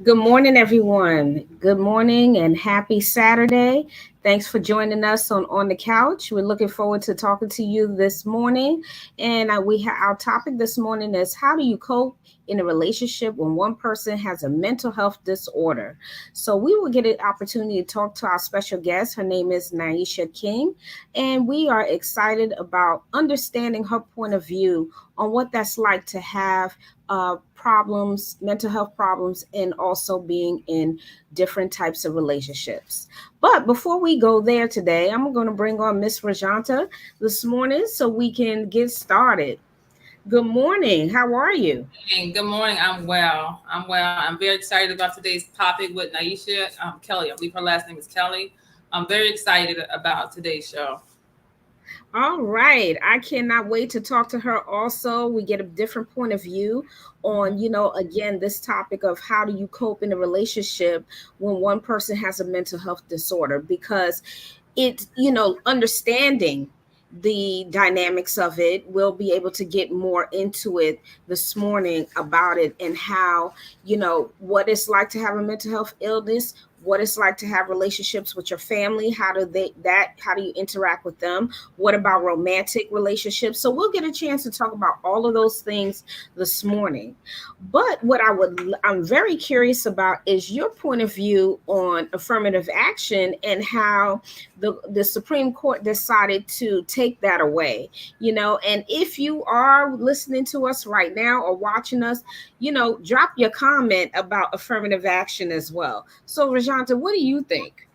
Good morning, everyone. Good morning and happy Saturday. Thanks for joining us on the couch. We're looking forward to talking to you this morning. And our topic this morning is how do you cope in a relationship when one person has a mental health disorder? So we will get an opportunity to talk to our special guest. Her name is Niesha King, and we are excited about understanding her point of view on what that's like to have problems, mental health problems, and also being in different types of relationships. But before we go there today, I'm going to bring on Miss Rajanta this morning so we can get started. Good morning. How are you? Hey, good morning. I'm well. I'm well. I'm very excited about today's topic with Niesha Kelly. I believe her last name is Kelly. I'm very excited about today's show. All right. I cannot wait to talk to her also. We get a different point of view on, again, this topic of how do you cope in a relationship when one person has a mental health disorder because understanding the dynamics of it, we'll be able to get more into it this morning about it and how, what it's like to have a mental health illness, what it's like to have relationships with your family, how do you interact with them, what about romantic relationships. So we'll get a chance to talk about all of those things this morning. But I'm very curious about is your point of view on affirmative action and how the Supreme Court decided to take that away, and if you are listening to us right now or watching us, drop your comment about affirmative action as well. So Rajanta, what do you think?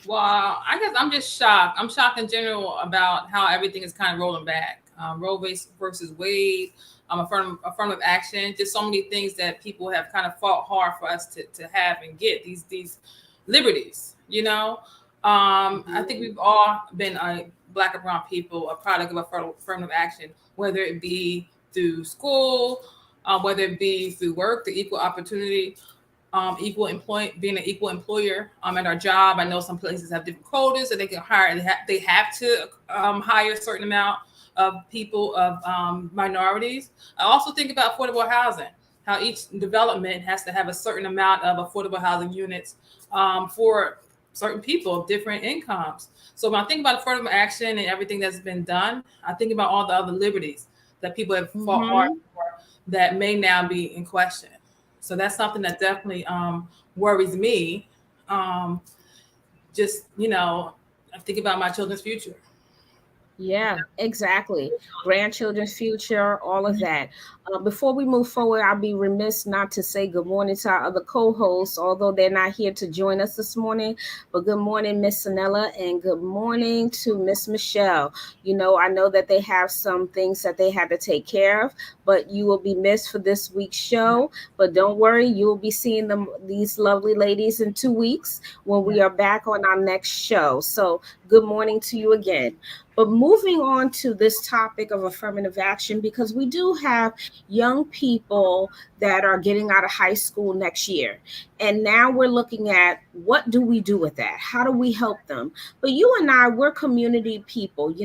Well, I guess I'm just shocked. I'm shocked in general about how everything is kind of rolling back. Versus Wade, affirmative action, just so many things that people have kind of fought hard for us to have and get these liberties. I think we've all been Black and brown people, a product of affirmative action, whether it be through school, whether it be through work, the equal opportunity, being an equal employer at our job. I know some places have different quotas that they can hire. They have to hire a certain amount of people of minorities. I also think about affordable housing, how each development has to have a certain amount of affordable housing units for certain people of different incomes. So when I think about affordable action and everything that's been done, I think about all the other liberties that people have fought hard Mm-hmm. for that may now be in question. So that's something that definitely worries me. Um, just I think about my children's future. Yeah, exactly. Grandchildren's future, all of that. Before we move forward, I'll be remiss not to say good morning to our other co hosts, although they're not here to join us this morning. But good morning, Miss Sanella, and good morning to Miss Michelle. I know that they have some things that they had to take care of, but you will be missed for this week's show. But don't worry, you will be seeing these lovely ladies in 2 weeks when we are back on our next show. So good morning to you again. But moving on to this topic of affirmative action, because we do have young people that are getting out of high school next year. And now we're looking at what do we do with that? How do we help them? But you and I, we're community people.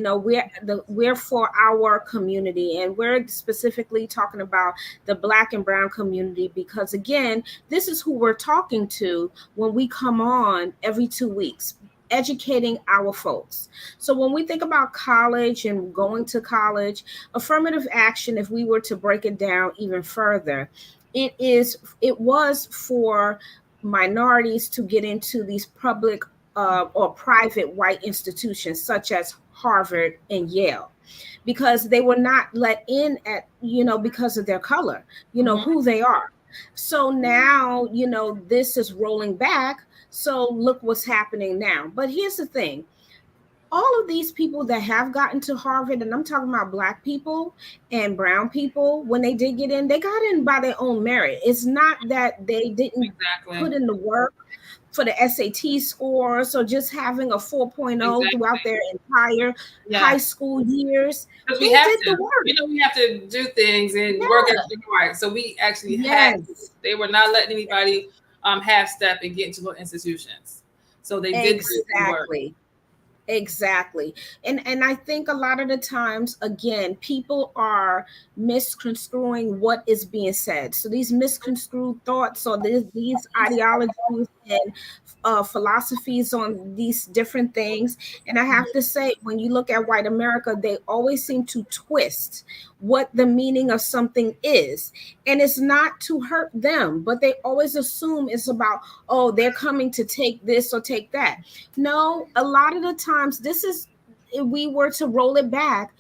We're for our community, and we're specifically talking about the Black and Brown community because again, this is who we're talking to when we come on every 2 weeks, educating our folks. So when we think about college and going to college, affirmative action, if we were to break it down even further, it was for minorities to get into these public or private white institutions such as Harvard and Yale because they were not let in because of their color, Hmm. who they are. So now, this is rolling back. So look what's happening now. But here's the thing, all of these people that have gotten to Harvard, and I'm talking about Black people and brown people, when they did get in, they got in by their own merit. It's not that they didn't Exactly. put in the work for the SAT scores or just having a 4.0 throughout Exactly. their entire high Yes. school years. Because we They have did to. the work. We have to do things and work Yeah. extra hard. So we actually had to. Yes. They were not letting anybody half step and get into the institutions. So they did do the work. Exactly. Exactly. And I think a lot of the times, again, people are misconstruing what is being said. So these misconstrued thoughts or these ideologies and philosophies on these different things. And I have to say, when you look at white America, they always seem to twist what the meaning of something is. And it's not to hurt them, but they always assume it's about, oh, they're coming to take this or take that. No, a lot of the times, this is, if we were to roll it back,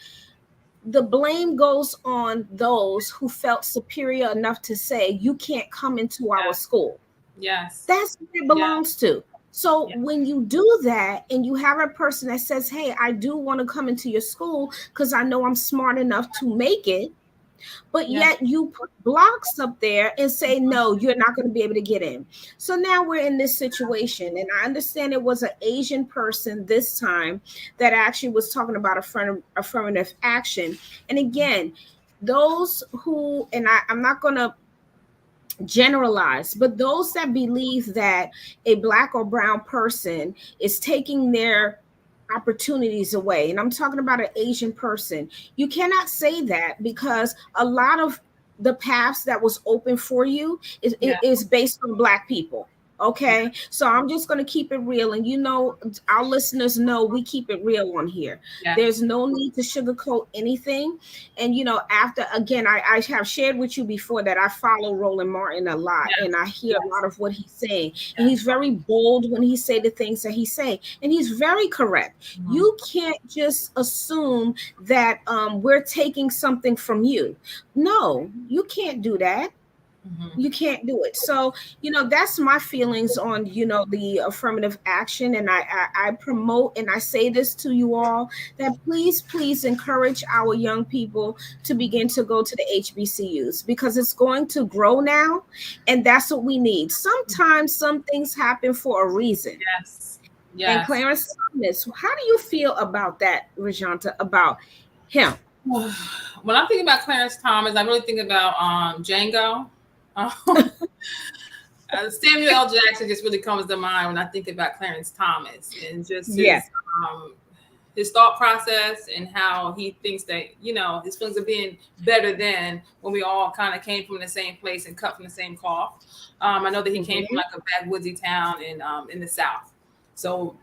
the blame goes on those who felt superior enough to say, you can't come into our Yes. school. Yes. That's what it Yeah. belongs to. So Yeah. when you do that and you have a person that says, hey, I do want to come into your school because I know I'm smart enough to make it, but Yeah. yet you put blocks up there and say, no, you're not going to be able to get in. So now we're in this situation. And I understand it was an Asian person this time that actually was talking about affirmative action. And again, those who, and I'm not going to generalize, but those that believe that a black or brown person is taking their opportunities away, and I'm talking about an Asian person, you cannot say that, because a lot of the paths that was open for you Yeah. is based on black people. Okay, so I'm just going to keep it real, and our listeners know we keep it real on here. Yeah. There's no need to sugarcoat anything. And after, again, I have shared with you before that I follow Roland Martin a lot, and Yes. I hear a Yes. lot of what he's saying. And Yes. he's very bold when he say the things that he say, and he's very correct. Mhm. You can't just assume that we're taking something from you. No, you can't do that. Mhm. You can't do it. So that's my feelings on the affirmative action. And I promote, and I say this to you all, that please encourage our young people to begin to go to the HBCUs, because it's going to grow now, and that's what we need. Sometimes some things happen for a reason. Yes. And Yes. Clarence Thomas, how do you feel about that, Rajanta, about him? When I'm thinking about Clarence Thomas, I really think about Django. Um, Samuel L. Jackson just really comes to mind when I think about Clarence Thomas, and just Yeah. his thought process, and how he thinks that his feelings of being better than, when we all kind of came from the same place and cut from the same cloth. I know that he came from Hmm. like a backwoodsy town in the South. So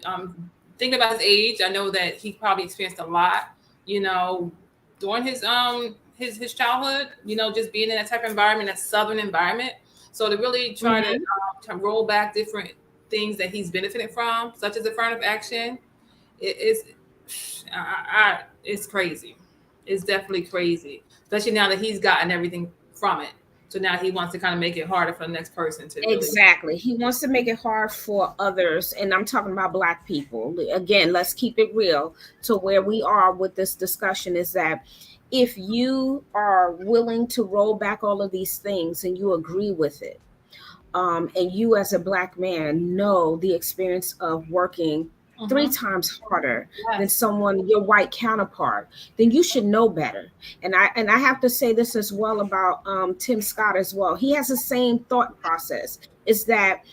thinking about his age, I know that he probably experienced a lot, you know, during his childhood. Just being in that type of environment, that Southern environment. So to really try Hmm. to roll back different things that he's benefited from, such as affirmative action, it's it's crazy. It's definitely crazy, especially now that he's gotten everything from it. So now he wants to kind of make it harder for the next person to really. Exactly. He wants to make it hard for others. And I'm talking about Black people. Again, let's keep it real. To where we are with this discussion is that if you are willing to roll back all of these things and you agree with it, and you as a Black man know the experience of working three Hmm. times harder than Yes. someone, your white counterpart, then you should know better. And I have to say this as well about Tim Scott as well. He has the same thought process. Is that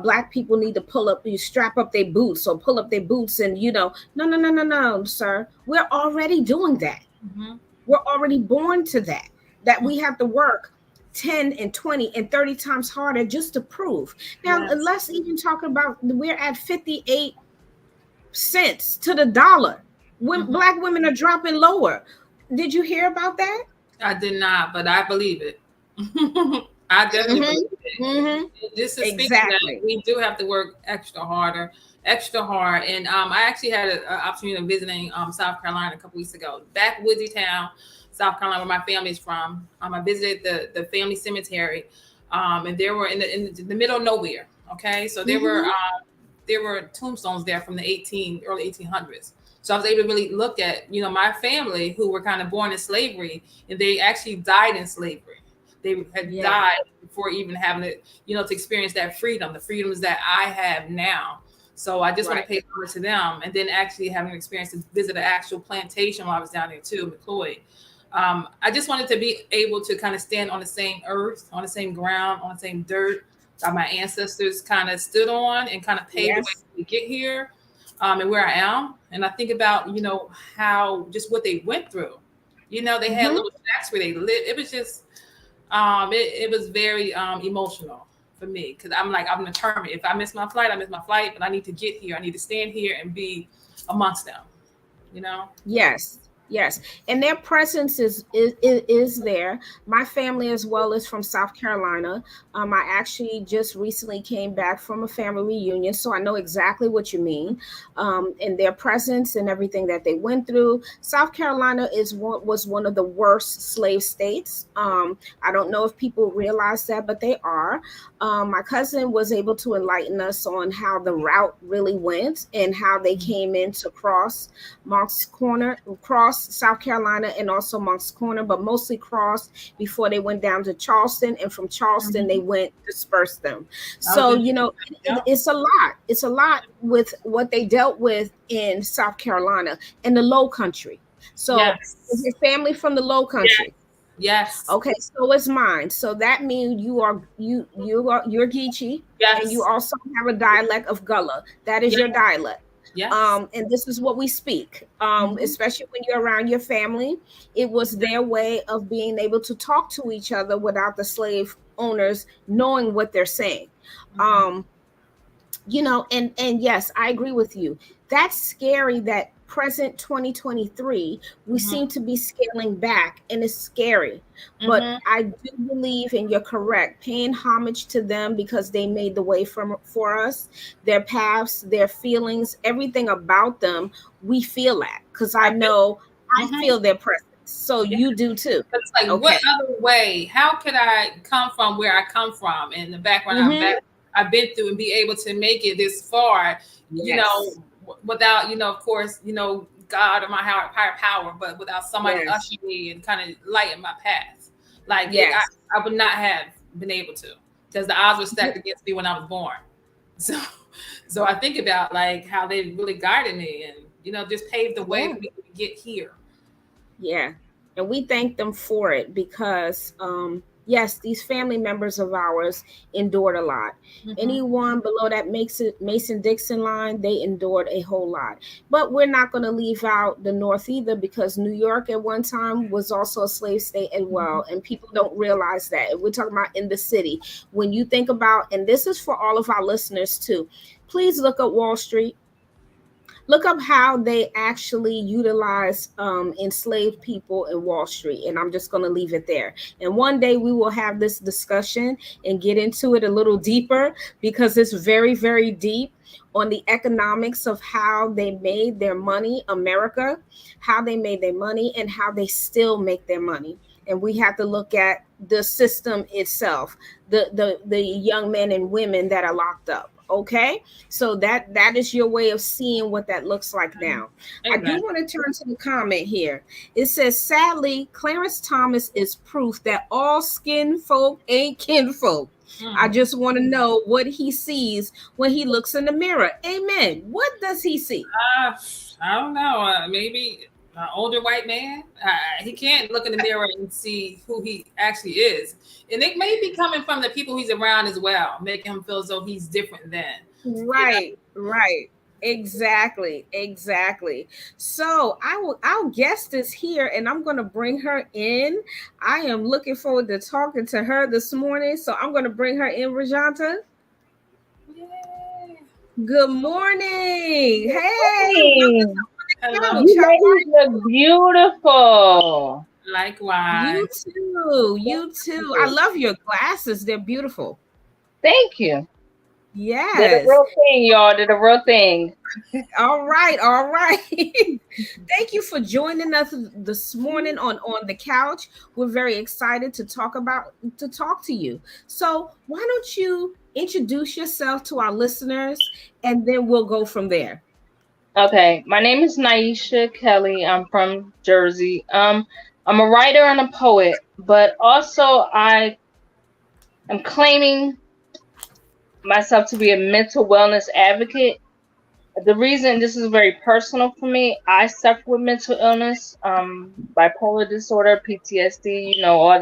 Black people need to strap up their boots or pull up their boots, and no, no, no, no, no, sir. We're already doing that. Hmm. We're already born to that we have to work 10 and 20 and 30 times harder just to prove. Now, Yes. let's even talk about, we're at 58 cents to the dollar. When Hmm. Black women are dropping lower. Did you hear about that? I did not, but I believe it. I definitely Mm-hmm. believe it. Mm-hmm. Just to speak to that, Exactly. we do have to work extra harder, extra hard. And I actually had an opportunity of visiting South Carolina a couple weeks ago, backwoodsy town, South Carolina, where my family's from. I visited the family cemetery, and there were in the middle of nowhere. Okay, so Mm-hmm. there were tombstones there from the early 1800s. So I was able to really look at my family, who were kind of born in slavery, and they actually died in slavery. They had Yeah. died before even having to experience that freedom, the freedoms that I have now. So I just want to Right. pay homage to them, and then actually having an experience to visit an actual plantation while I was down there too, McCloy. I just wanted to be able to kind of stand on the same earth, on the same ground, on the same dirt that my ancestors kind of stood on and kind of paved the way Yes. to get here. and where I am, and I think about how just what they went through. They had Hmm. little shacks where they lived. It was just it was very emotional for me because I'm determined. If I miss my flight, I miss my flight, but I need to get here. I need to stand here and be amongst them. You know. Yes, yes, and their presence is there. My family as well is from South Carolina. I actually just recently came back from a family reunion, so I know exactly what you mean. And their presence and everything that they went through. South Carolina was one of the worst slave states. I don't know if people realize that, but they are. My cousin was able to enlighten us on how the route really went and how they came in to Monk's Corner, crossed South Carolina and also Monk's Corner, but mostly crossed before they went down to Charleston. And from Charleston, they Mhm. went dispersed them. That was So, interesting. Yep. it's a lot. It's a lot with what they dealt with in South Carolina and the low country. So, is Yes. your family from the low country? Yes. Okay, so is mine. So that means you're Geechee, and you Yes. also have a dialect of Gullah. That is Yes. your dialect. Yes. And this is what we speak. Hmm. Especially when you're around your family. It was their way of being able to talk to each other without the slave owners knowing what they're saying. Um, and yes, I agree with you. That's scary that present 2023 we seem Hmm. to be scaling back, and it's scary. But Hmm. I do believe, and you're correct, paying homage to them because they made the way for us, their paths, their feelings, everything about them. We feel that because I I feel. know I Hmm. feel their presence, so Yeah. you do too. But it's like, what Okay. other way? How could I come from where I come from and the background Mm-hmm. I've been through and be able to make it this far? Yes. Without of course, God or my higher power, but without somebody Yes. ushering me and kind of lighting my path. Like Yes. I would not have been able to because the odds were stacked against me when I was born. So, so I think about like how they really guided me and just paved the way Yeah. for me to get here. Yeah. And we thank them for it because, yes, these family members of ours endured a lot. Hmm. Anyone below that Mason Dixon line, they endured a whole lot. But we're not going to leave out the North either because New York at one time was also a slave state as well. And people don't realize that. We're talking about in the city. When you think about, and this is for all of our listeners too, please look at Wall Street. Look up how they actually utilize enslaved people in Wall Street. And I'm just going to leave it there. And one day we will have this discussion and get into it a little deeper because it's very, very deep on the economics of how they made their money, America, how they made their money, and how they still make their money. And we have to look at the system itself, the young men and women that are locked up. Okay, so that is your way of seeing what that looks like now. I do Amen. want to turn to the comment here. It says, sadly, Clarence Thomas is proof that all skin folk ain't kinfolk. I Mm. just want to know what he sees when he looks in the mirror. Amen. What does he see? Uh, I don't know. Maybe an older white man. He can't look in the mirror and see who he actually is, and it may be coming from the people he's around as well, making him feel as though he's different than. You know. Right, right. Exactly, exactly. So our guest is here and I'm gonna bring her in. I am looking forward to talking to her this morning. So I'm gonna bring her in, Rajanta. Yay. Good morning. Hey, welcome Morning. to the Hello. couch. You How are ladies look beautiful. you? You Likewise. too. You too. I love your glasses. They're beautiful. Thank you. They're the Yes. real thing, y'all. They're the real thing. All right, all right. Thank you for joining us this morning on the couch. We're very excited to talk to you. So, why don't you introduce yourself to our listeners and then we'll go from there. Okay, my name is Niesha Kelly. I'm from Jersey. I'm a writer and a poet, but also I am claiming myself to be a mental wellness advocate. The reason this is very personal for me, I suffer with mental illness, bipolar disorder, PTSD, all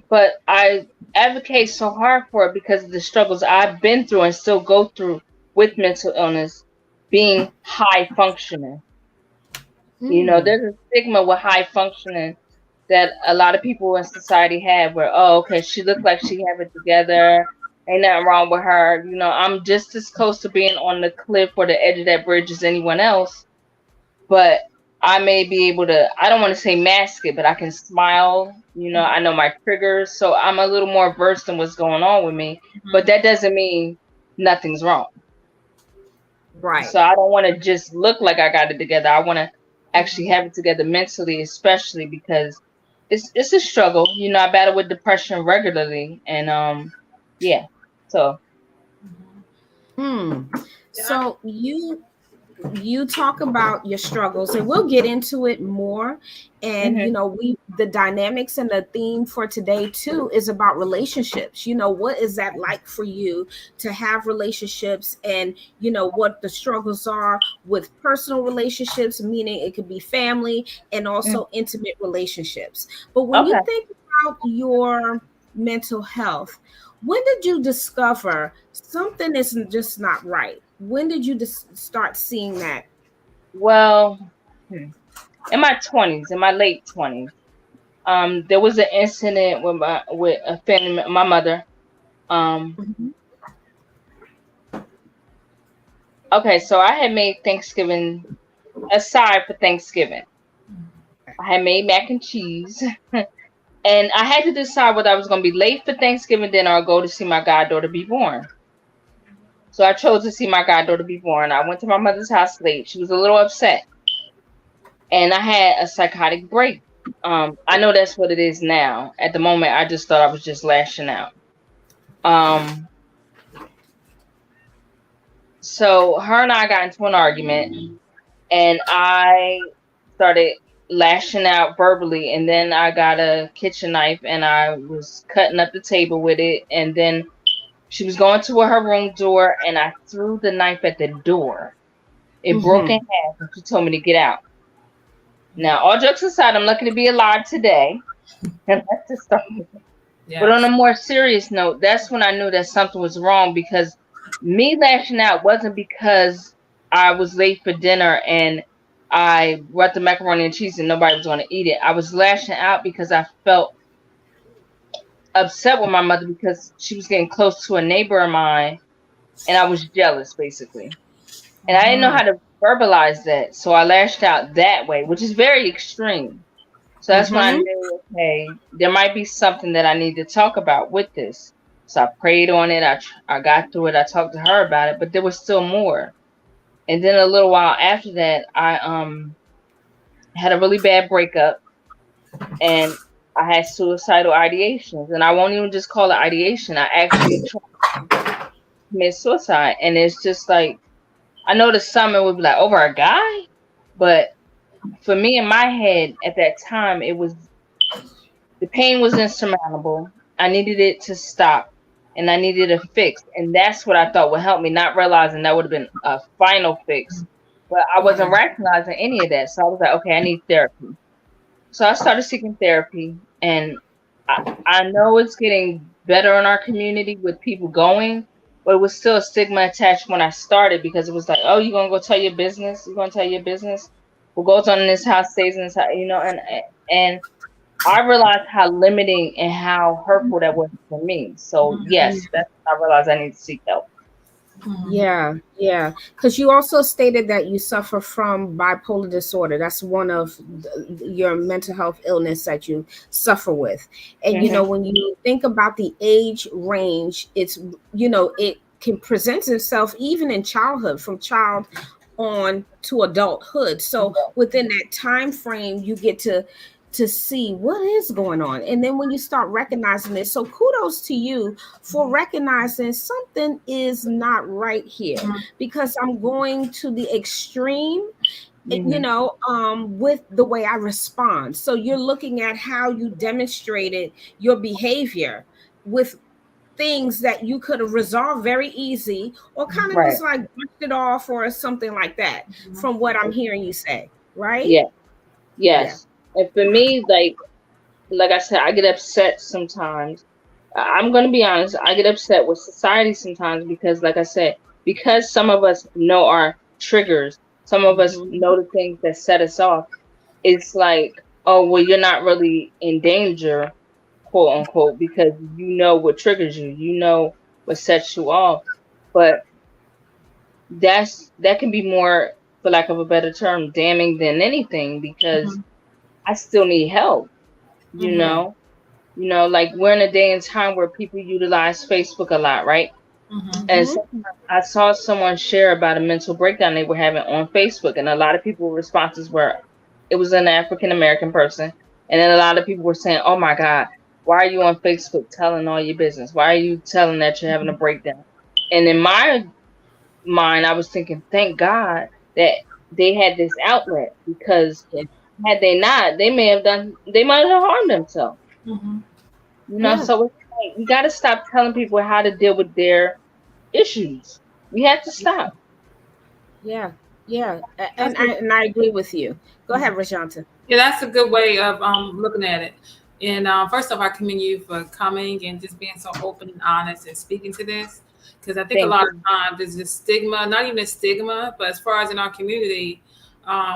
but I advocate so hard for it because of the struggles I've been through and still go through. with mental illness being high functioning. Hmm. There's a stigma with high functioning that a lot of people in society have where, oh, okay, she looked like she have it together. Ain't nothing wrong with her. I'm just as close to being on the cliff or the edge of that bridge as anyone else, but I may be able to, I don't want to say mask it, but I can smile. I know my triggers. So I'm a little more versed in what's going on with me, but that doesn't mean nothing's wrong. Right. So I don't want to just look like I got it together. I want to actually have it together mentally, especially because it's a struggle. I battle with depression regularly, and yeah. So Hmm. Yeah. So you talk about your struggles, and we'll get into it more. And hmm we the dynamics and the theme for today too is about relationships. What is that like for you to have relationships, and what the struggles are with personal relationships, meaning it could be family and also intimate relationships. But when you okay. think about your mental health, when did you discover something is just not right? When did you just start seeing that? Well, in my 20s, in my late 20s, there was an incident with a family, my mother. Um, Mhm. okay, so I had made Thanksgiving aside for Thanksgiving. I had made mac and cheese. And I had to decide whether I was going to be late for Thanksgiving dinner or go to see my goddaughter be born. So I chose to see my goddaughter be born. I went to my mother's house late. She was a little upset. And I had a psychotic break. I know that's what it is now. At the moment, I just thought I was just lashing out. Um, so her and I got into an argument, and I started lashing out verbally. And then I got a kitchen knife, and I was cutting up the table with it. And then she was going to her room door, and I threw the knife at the door. It broke in Mhm. half, and she told me to get out. Now, all jokes aside, I'm lucky to be alive today. And let's just start. But on a Yes. more serious note, that's when I knew that something was wrong, because me lashing out wasn't because I was late for dinner and I brought the macaroni and cheese and nobody was going to eat it. I was lashing out because I felt upset with my mother because she was getting close to a neighbor of mine, and I was jealous, basically. And I didn't know Mhm. how to verbalize that. So I lashed out that way, which is very extreme. So that's when I Mhm. knew, okay, there might be something that I need to talk about with this. So I prayed on it. I got through it. I talked to her about it, but there was still more. And then a little while after that, I had a really bad breakup, and I had suicidal ideations. And I won't even just call it ideation. I actually tried to commit suicide. And it's just like, I know the summer would be like over a guy, but for me in my head at that time, it was, the pain was insurmountable. I needed it to stop, and I needed a fix. And that's what I thought would help me, not realizing that would have been a final fix. But I Yeah. wasn't recognizing any of that. So I was like, okay, I need therapy. So I started seeking therapy, and I know it's getting better in our community with people going, but it was still a stigma attached when I started, because it was like, oh, you're gonna go tell your business? You're gonna tell your business? What goes on in this house stays in this house, and I realized how limiting and how hurtful that was for me. So yes, that's when I realized I need to seek help. Yeah, yeah. Because you also stated that you suffer from bipolar disorder. That's one of your mental health illness that you suffer with. And hmm when you think about the age range, it can present itself even in childhood, from child on to adulthood. So within that time frame, you get to see what is going on. And then when you start recognizing it, so kudos to you for recognizing something is not right here, because I'm going to the extreme, hmm with the way I respond. So you're looking at how you demonstrated your behavior with things that you could have resolved very easy, or kind of Right. was like brushed it off or something like that, from what I'm hearing you say, right? Yeah. Yeah. Yes. And for me, like I said, I get upset sometimes. I'm gonna be honest. I get upset with society sometimes because, like I said, because some of us know our triggers, some of us Mm-hmm. know the things that set us off. It's like, oh, well, you're not really in danger, quote unquote, because you know what triggers you, you know what sets you off. But that can be more, for lack of a better term, damning than anything, because Mm-hmm. I still need help, you Mm-hmm. Yeah. know. Like we're in a day and time where people utilize Facebook a lot, right? Mm-hmm. And Mm-hmm. sometimes I saw someone share about a mental breakdown they were having on Facebook, and a lot of people responses were, it was an African American person, and then a lot of people were saying, "Oh my God, why are you on Facebook telling all your business? Why are you telling that you're having a breakdown?" And in my mind, I was thinking, thank God that they had this outlet, because Yeah. had they not, they might have harmed themselves. Mm-hmm. Yeah. So it's like, we got to stop telling people how to deal with their issues. We have to stop. Yeah. Yeah. That's And I agree with you. Go ahead, Rajanta. Yeah, that's a good way of looking at it. And first off, I commend you for coming and just being so open and honest and speaking to this, because I think a Thank lot of you. times there's this stigma, not even a stigma, but as far as in our community,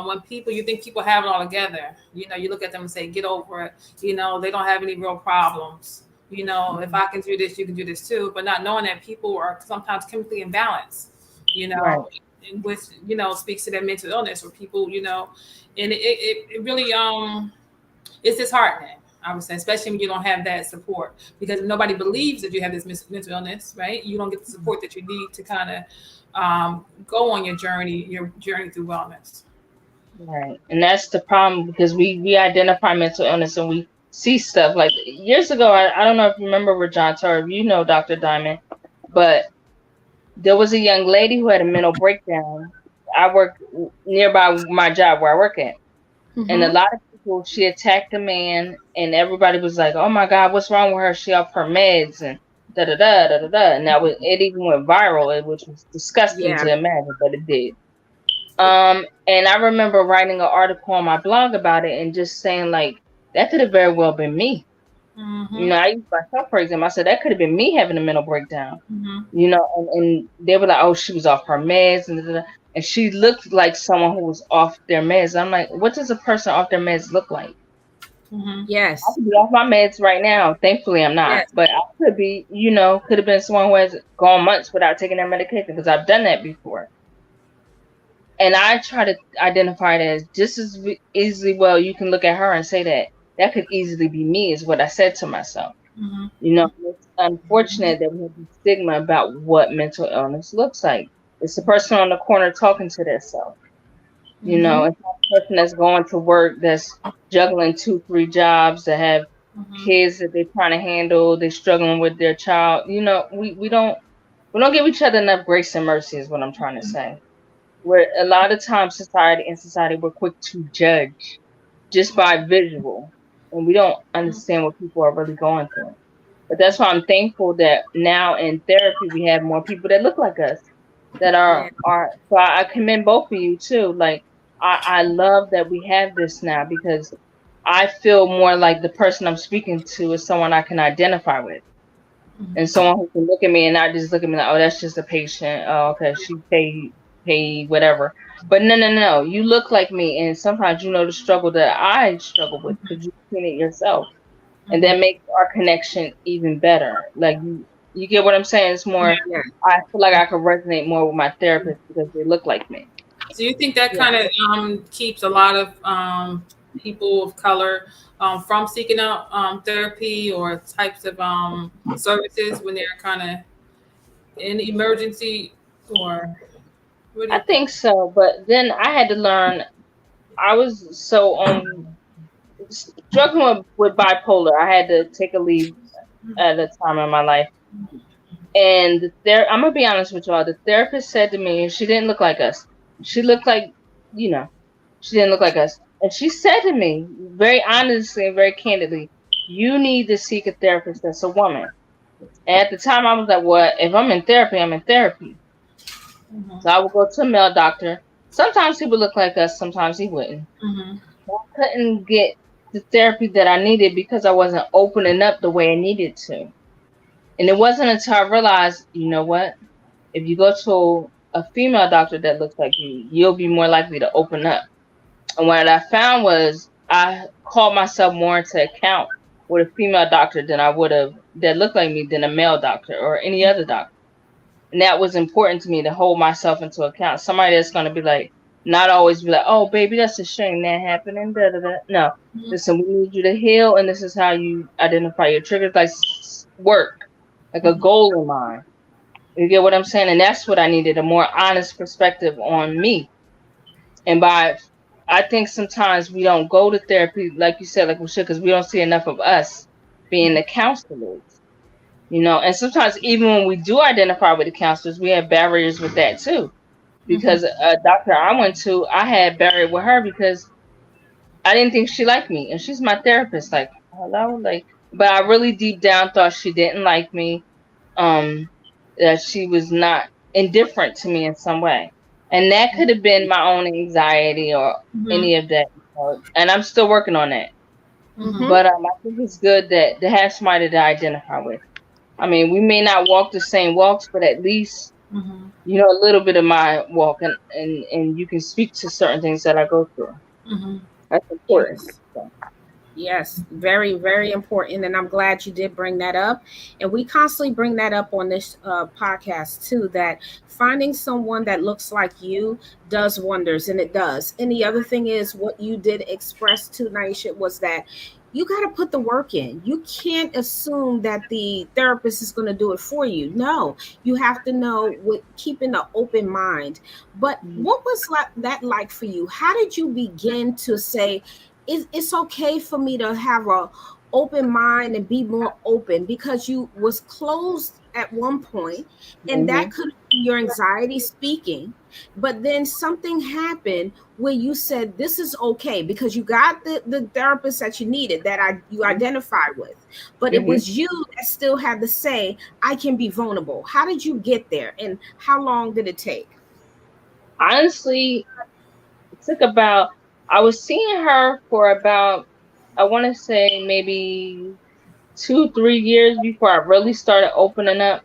when people, you think people have it all together, you look at them and say, get over it. They don't have any real problems. If Mhm. I can do this, you can do this too. But not knowing that people are sometimes chemically imbalanced, you Right. know, in which, speaks to their mental illness, or people, and it really it's disheartening, I would say, especially when you don't have that support, because if nobody believes that you have this mental illness, right, you don't get the support that you need to kind of go on your journey through wellness. Right. And that's the problem, because we identify mental illness and we see stuff like years ago. I don't know if you remember Rajanta, or if you know Dr. Diamond, but there was a young lady who had a mental breakdown. I work nearby my job where I work at. And a Mm-hmm. lot of people, she attacked a man, and everybody was like, "Oh my God, what's wrong with her? She off her meds and da da da da da da." And it even went viral, which was disgusting Yeah. to imagine, but it did. And I remember writing an article on my blog about it and just saying like, that could have very well been me. Mm-hmm. I used myself for example. I said that could have been me having a mental breakdown. Mm-hmm. And they were like, "Oh, she was off her meds and da, da, da." And she looked like someone who was off their meds. I'm like, what does a person off their meds look like? Mm-hmm. I Yes. could be off my meds right now. Thankfully, I'm not. Yes. But I could be, could have been someone who has gone months without taking their medication, because I've done that before. And I try to identify it as just as easily, well, you can look at her and say that could easily be me, is what I said to myself. Mm-hmm. It's unfortunate that we have this stigma about what mental illness looks like. It's the person on the corner talking to themselves. Mm-hmm. It's not the person that's going to work, that's juggling two, three jobs, that have Mm-hmm. kids that they're trying to handle, they're struggling with their child. We don't give each other enough grace and mercy, is what I'm trying to say. Where a lot of times society, we're quick to judge just by visual, and we don't understand what people are really going through. But that's why I'm thankful that now in therapy we have more people that look like us, that Yeah. are so I commend both of you too. Like I love that we have this now, because I feel more like the person I'm speaking to is someone I can identify with, and someone who can look at me and not just look at me like, oh, that's just a patient. Oh, okay, she paid whatever. But no, no, no, you look like me, and sometimes you know the struggle that I struggle with, because you've seen it yourself, and Mm-hmm. that makes our connection even better. Like you get what I'm saying? It's more. Yeah. I feel like I could resonate more with my therapist because they look like me. So you think that Yeah. kind of keeps a lot of people of color from seeking out therapy or types of services when they're kind of in emergency, or what do I you think? think so, but then I had to learn. I was so struggling with bipolar. I had to take a leave at a time in my life. And I'm gonna be honest with y'all. The therapist said to me, and she didn't look like us. She looked like, you know, she didn't look like us. And she said to me, very honestly and very candidly, "You need to seek a therapist that's a woman." And at the time, I was like, "Well, if I'm in therapy, I'm in therapy." Mm-hmm. So I would go to a male doctor. Sometimes he would look like us. Sometimes he wouldn't. Mm-hmm. I couldn't get the therapy that I needed because I wasn't opening up the way I needed to. And it wasn't until I realized, you know what? If you go to a female doctor that looks like you, you'll be more likely to open up. And what I found was I called myself more into account with a female doctor than I would have that looked like me than a male doctor or any other doctor. And that was important to me to hold myself into account. Somebody that's going to be like, not always be like, oh, baby, that's a shame that happened and da da da. No, Mhm. listen, we need you to heal, and this is how you identify your triggers, like work, like a Mhm. goal in mind. You get what I'm saying? And that's what I needed, a more honest perspective on me. And I think sometimes we don't go to therapy, like you said, like we should, because we don't see enough of us being the counselors. And sometimes even when we do identify with the counselors, we have barriers with that too. Mhm. Because a doctor I went to, I had barrier with her because I didn't think she liked me, and she's my therapist. Like, hello, like, but I really deep down thought she didn't like me. Um, that she was not indifferent to me in some way, and that could have been my own anxiety or Mhm. any of that. And I'm still working on that. Mhm. Mm-hmm. But I think it's good that to have somebody to identify with. I mean, we may not walk the same walks, but at least Mhm. you know a little bit of my walk, and you can speak to certain things that I go through. Mhm. That's important. Yes. So, Yes, very, very important. And I'm glad you did bring that up. And we constantly bring that up on this podcast too, that finding someone that looks like you does wonders, and it does. And the other thing is, what you did express to Naisha was that you got to put the work in. You can't assume that the therapist is going to do it for you. No, you have to know with keeping an open mind. But what was that like for you? How did you begin to say, it's okay for me to have a open mind and be more open, because you was closed at one point, and that hmm could be your anxiety speaking. But then something happened where you said this is okay, because you got the therapist that you needed, that you identified with, but it hmm was you that still had to say, I can be vulnerable. How did you get there, and how long did it take? honestly, it took about. I was seeing her for about, I want to say maybe 2, 3 years before I really started opening up.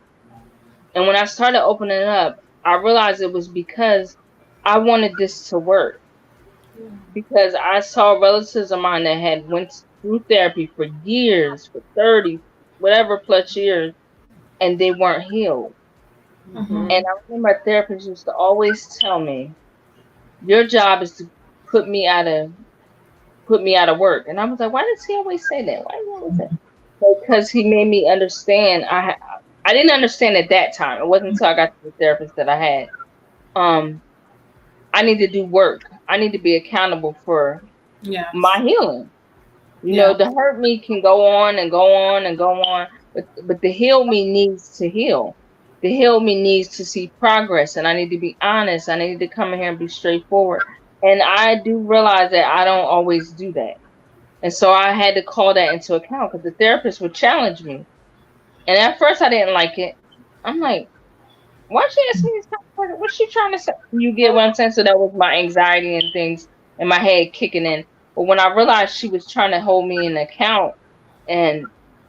And when I started opening up, I realized it was because I wanted this to work. Because I saw relatives of mine that had went through therapy for years, for 30, whatever plus years, and they weren't healed. Mhm. And Mm-hmm. I remember my therapist used to always tell me, "Your job is to put me out of put me out of work." And I was like, "Why does he always say that? Why do you always say?" Because he made me understand. I didn't understand at that time. It wasn't until I got to the therapist that I had. Um, I need to do work. I need to be accountable for my Yes. healing. Yeah. The hurt me can go on and go on and go on, but the heal me needs to heal. The heal me needs to see progress, and I need to be honest. I need to come in here and be straightforward. And I do realize that I don't always do that, and so I had to call that into account because the therapist would challenge me. And at first, I didn't like it. I'm like, why she asking me this kind of question? What's she trying to say? You get what I'm saying? So that was my anxiety and things in my head kicking in. But when I realized she was trying to hold me in account and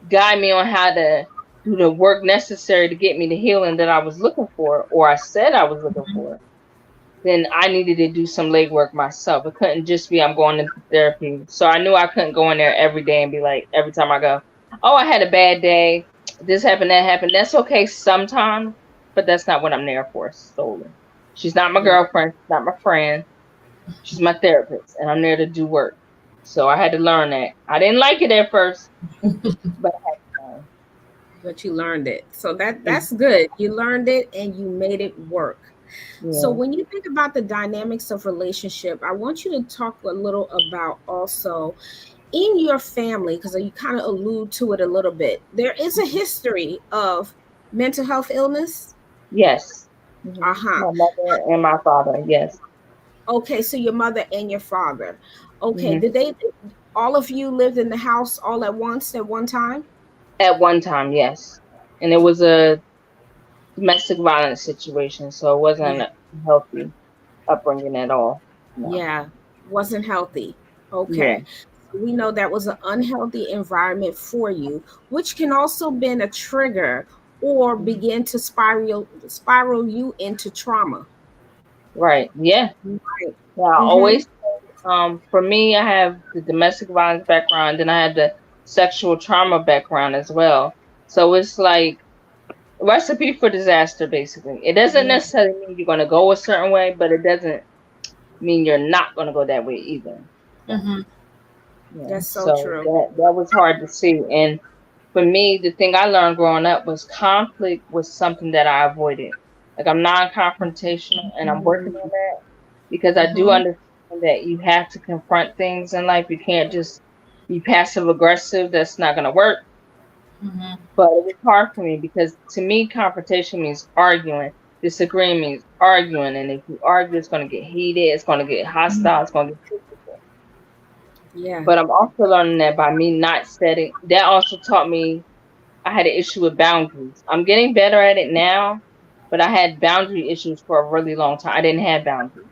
guide me on how to do the work necessary to get me the healing that I was looking for, or I said I was looking for, then I needed to do some legwork myself. It couldn't just be I'm going to therapy. So I knew I couldn't go in there every day and be like, every time I go, oh, I had a bad day. This happened, that happened. That's okay sometimes, but that's not what I'm there for solely. She's not my Yeah. girlfriend. She's not my friend. She's my therapist, and I'm there to do work. So I had to learn that. I didn't like it at first, but I had to learn. But you learned it, so Mm, that's good. You learned it and you made it work. So yeah. when you think about the dynamics of relationship, I want you to talk a little about also in your family, because you kind of allude to it a little bit. There is a history of mental health illness. Yes. Uh-huh. My mother and my father. Yes. Okay, so your mother and your father. Okay, hmm did they all of you lived in the house all at once at one time? At one time, yes. And it was a domestic violence situation, so it wasn't Yeah. a healthy upbringing at all. No. Yeah, wasn't healthy. Yeah. Okay. So we know that was an unhealthy environment for you, which can also been a trigger or Mhm. begin to spiral you into trauma. Right. Yeah. Right. Yeah. I Mm-hmm. always for me, I have the domestic violence background, then I have the sexual trauma background as well. So it's like recipe for disaster, basically. It doesn't Yeah. necessarily mean you're gonna go a certain way, but it doesn't mean you're not gonna go that way either. So Mm-hmm. yeah. That's so So true. that was hard to see. And for me, the thing I learned growing up was conflict was something that I avoided. Like I'm non-confrontational and I'm working on that because I do Mm-hmm. understand that you have to confront things in life. You can't just be passive aggressive. That's not gonna work. Mm-hmm. But it was hard for me because to me, confrontation means arguing. Disagreeing means arguing, and if you argue, it's gonna get heated. It's gonna get hostile. It's gonna get physical. Yeah. But I'm also learning that by me not setting, that also taught me I had an issue with boundaries. I'm getting better at it now, but I had boundary issues for a really long time. I didn't have boundaries.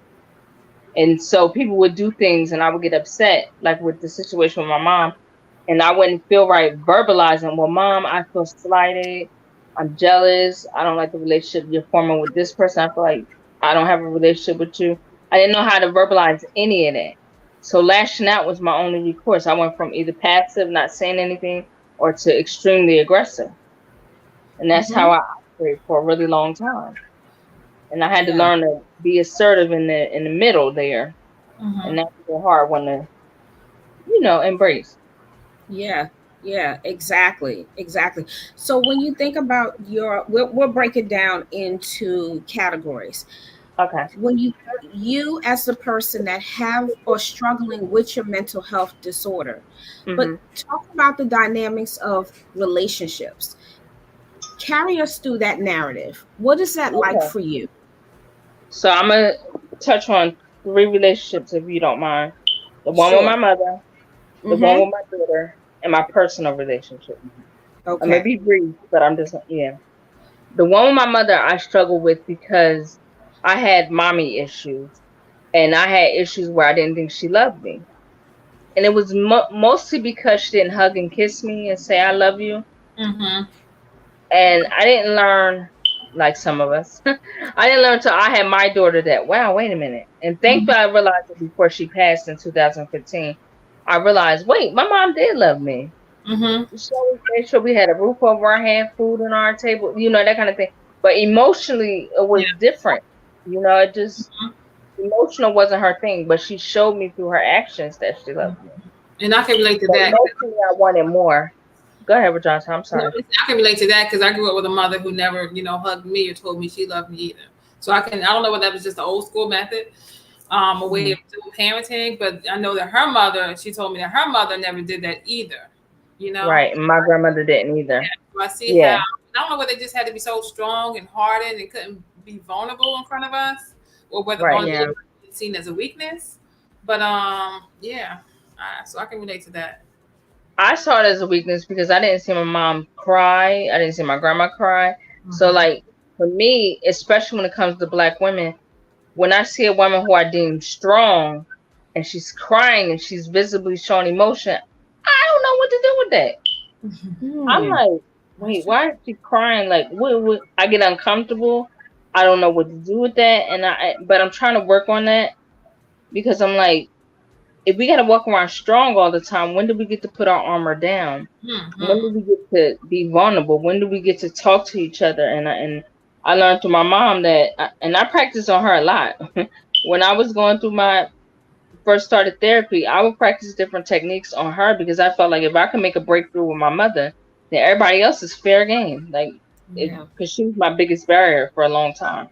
And so people would do things and I would get upset, like with the situation with my mom, and I wouldn't feel right verbalizing, well, mom, I feel slighted. I'm jealous. I don't like the relationship you're forming with this person. I feel like I don't have a relationship with you. I didn't know how to verbalize any of that. So lashing out was my only recourse. I went from either passive, not saying anything, or to extremely aggressive. And that's Mm-hmm. how I operated for a really long time. And I had to Yeah. learn to be assertive in the middle there. Mm-hmm. And that's a hard one to, embrace. Yeah. Yeah. Exactly. Exactly. So when you think about we'll break it down into categories. Okay. When you as the person that have or struggling with your mental health disorder, but Hmm. talk about the dynamics of relationships. Carry us through that narrative. What is that like Okay. for you? So I'm gonna touch on three relationships if you don't mind. The one with Sure. my mother, the one Mm-hmm. with my daughter, and my personal relationship. I'm gonna Okay. be brief, but I'm just yeah. The one with my mother I struggle with because I had mommy issues and I had issues where I didn't think she loved me. And it was mostly because she didn't hug and kiss me and say I love you. Mm-hmm. And I didn't learn like some of us. I didn't learn until I had my daughter that wow, wait a minute. And thankfully I realized it before she passed in 2015. I realized, wait, my mom did love me. Mm-hmm. She always made sure we had a roof over our head, food on our table, that kind of thing. But emotionally it Yeah. was different. It just emotional wasn't her thing, but she showed me through her actions that she loved me. And I can relate to But that. emotionally I wanted more. Go ahead, Johnson. I'm No, sorry. I can relate to that because I grew up with a mother who never, hugged me or told me she loved me either. So I don't know whether that was just the old school method, a way Mhm. of doing parenting, but I know that her mother, she told me that her mother never did that either. You know, Right. My grandmother didn't either. so I see how Yeah. I don't know whether they just had to be so strong and hardened and couldn't be vulnerable in front of us, or whether Right. Yeah. vulnerability is seen as a weakness. But yeah, so I can relate to that. I saw it as a weakness because I didn't see my mom cry. I didn't see my grandma cry. So, Mm-hmm. like, for me, especially when it comes to black women, when I see a woman who I deem strong and she's crying and she's visibly showing emotion, I don't know what to do with that. I'm Hmm. like, That's wait, true. why is she crying? Like, what? I get uncomfortable. I don't know what to do with that. But I'm trying to work on that because I'm like, if we got to walk around strong all the time, when do we get to put our armor down? When Mm-hmm. do we get to be vulnerable? When do we get to talk to each other? And I learned through my mom and I practice on her a lot. When I was going through my first started therapy, I would practice different techniques on her because I felt like if I could make a breakthrough with my mother, then everybody else is fair game. Like, Yeah. because she was my biggest barrier for a long time.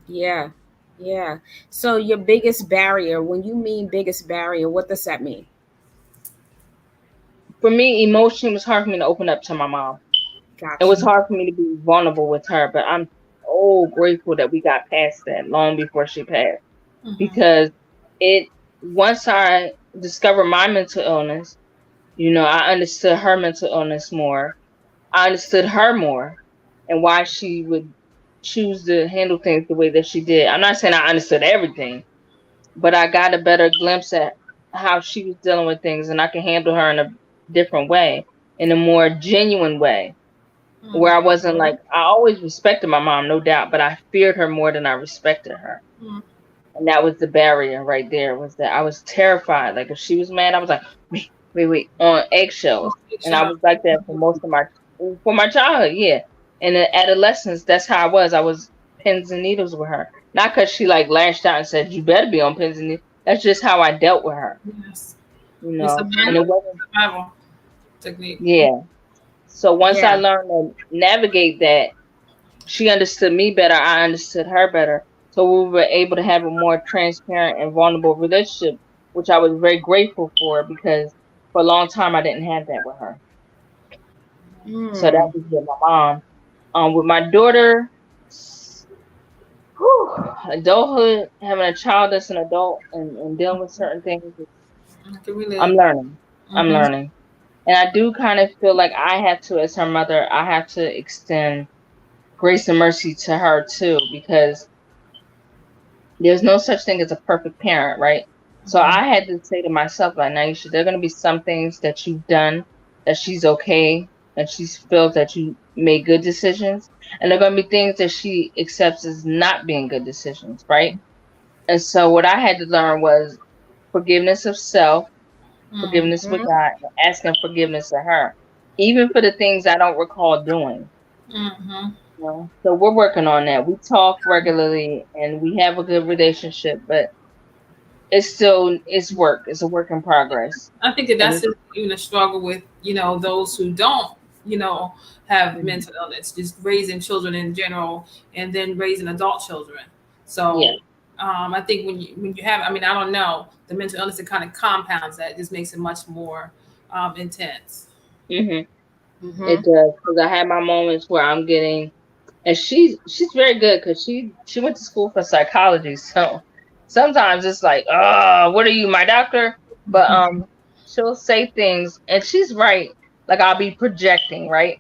Yeah. Yeah. So your biggest barrier, when you mean biggest barrier, what does that mean? For me, emotionally, it was hard for me to open up to my mom. It was Gotcha. hard for me to be vulnerable with her, but I'm so grateful that we got past that long before she passed Mm-hmm. because it once I discovered my mental illness, I understood her mental illness more. I understood her more and why she would choose to handle things the way that she did. I'm not saying I understood everything, but I got a better glimpse at how she was dealing with things and I can handle her in a different way, in a more genuine way. where I wasn't Mhm. like, I always respected my mom, no doubt, but I feared her more than I respected her. Mm. And that was the barrier right there, was that I was terrified. Like if she was mad, I was like, wait, on eggshells. And I was like that for my childhood, yeah. And in adolescence, that's how I was. I was pins and needles with her. Not because she like lashed out and said, you better be on pins and needles. That's just how I dealt with her, Yes. you It's know. And it wasn't, survival technique. yeah. So once I Yeah. learned to navigate that, she understood me better. I understood her better. So we were able to have a more transparent and vulnerable relationship, which I was very grateful for because for a long time I didn't have that with her. So that Mm. was with my mom. With my daughter, whew, adulthood, having a child that's an adult and dealing with certain things, I can I'm relate. learning. I'm Mm-hmm. learning. And I do kind of feel like I have to, as her mother, I have to extend grace and mercy to her too, because there's no such thing as a perfect parent, right? So Mm-hmm. I had to say to myself, like, Naisha, there are going to be some things that you've done that she's okay, and she feels that you made good decisions. And there are going to be things that she accepts as not being good decisions, right? And so what I had to learn was forgiveness of self, forgiveness with Mhm. God, and asking forgiveness of her, even for the things I don't recall doing. Mm-hmm. You know? So we're working on that. We talk regularly and we have a good relationship, but it's work. It's a work in progress. I think that And that's even a struggle with those who don't you know have mhm, mental illness, just raising children in general, and then raising adult children. yeah. So I think when you have, I mean, I don't know, the mental illness, it kind of compounds that, it just makes it much more intense. hmm It Mhm. does, because I have my moments where I'm getting, and she's very good because she went to school for psychology. So sometimes it's like, oh, what are you, my doctor? But she'll say things, and she's right. Like I'll be projecting, right?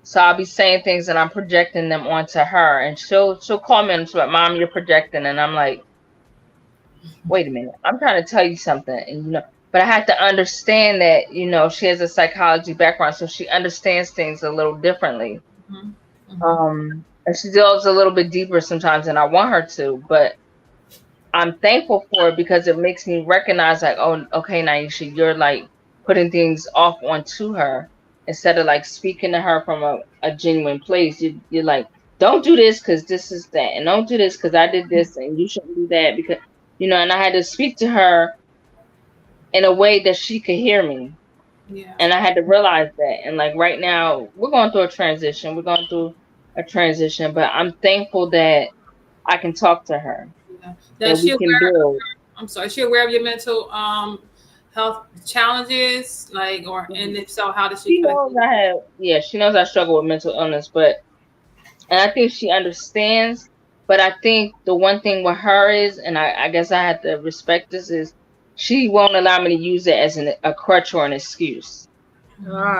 So I'll be saying things and I'm projecting them onto her, and she'll call me and she's like, "Mom, you're projecting," and I'm like, "Wait a minute, I'm trying to tell you something," and but I had to understand that she has a psychology background, so she understands things a little differently. Hmm. Hmm. And she delves a little bit deeper sometimes than I want her to, but I'm thankful for it because it makes me recognize like, oh, okay, Naisha, you're like putting things off onto her instead of like speaking to her from a genuine place. You're like, don't do this because this is that, and don't do this because I did this, and you shouldn't do that because And I had to speak to her in a way that she could hear me, Yeah. and I had to realize that. And like right now, we're going through a transition. We're going through a transition, but I'm thankful that I can talk to her, Yeah. that Does we she can aware? build. I'm sorry. Is she aware of your mental health challenges? Like, or and if so, how does she She kind of knows deal with I have, yeah, she knows I struggle with mental illness, and I think she understands. But I think the one thing with her is, and I guess I have to respect this, is she won't allow me to use it as a crutch or an excuse.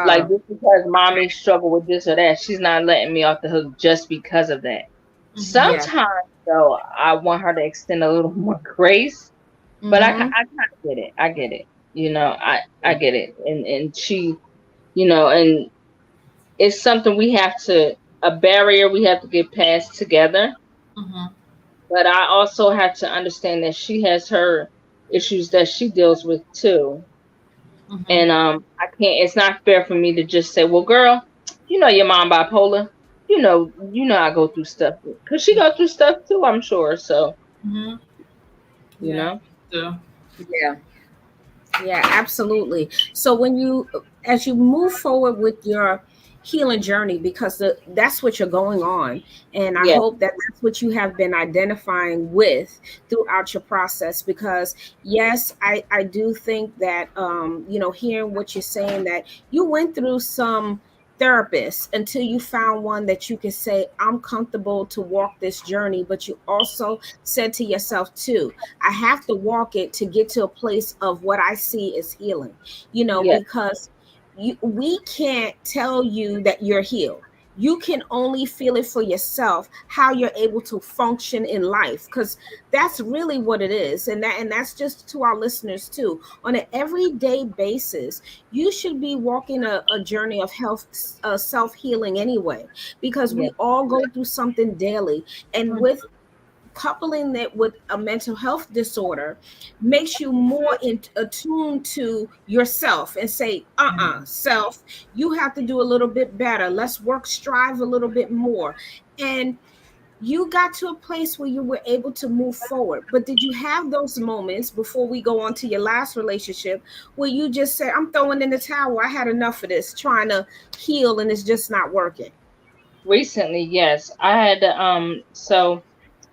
Like Ah. just because mommy struggled with this or that, she's not letting me off the hook just because of that. it? Hmm. Yeah. Sometimes, though, I want her to extend a little more grace, but Mhm. I kind of get it. I get it. I get it. And she, and it's something we have to, a barrier we have to get past together. Hmm. But I also have to understand that she has her issues that she deals with too. Hmm. And I can't, it's not fair for me to just say, well, girl, your mom bipolar. I go through stuff because she go through stuff too, I'm sure. So, Hmm. you Yeah. know, So, Yeah. Yeah, absolutely. So as you move forward with your healing journey, because that's what you're going on, and I yeah, hope that that's what you have been identifying with throughout your process. Because yes, I do think that hearing what you're saying, that you went through some therapists until you found one that you could say, I'm comfortable to walk this journey. But you also said to yourself too, I have to walk it to get to a place of what I see as healing, yeah, because we can't tell you that you're healed. You can only feel it for yourself how you're able to function in life, because that's really what it is. And that's just to our listeners too. On an everyday basis, you should be walking a journey of health, self-healing anyway, because Yeah. we all go through something daily. And Mhm. with coupling it with a mental health disorder makes you more attuned to yourself and say, self, you have to do a little bit better. Let's work, strive a little bit more. And you got to a place where you were able to move forward. But did you have those moments before we go on to your last relationship where you just said, I'm throwing in the towel, I had enough of this, trying to heal, and it's just not working? Recently, yes. I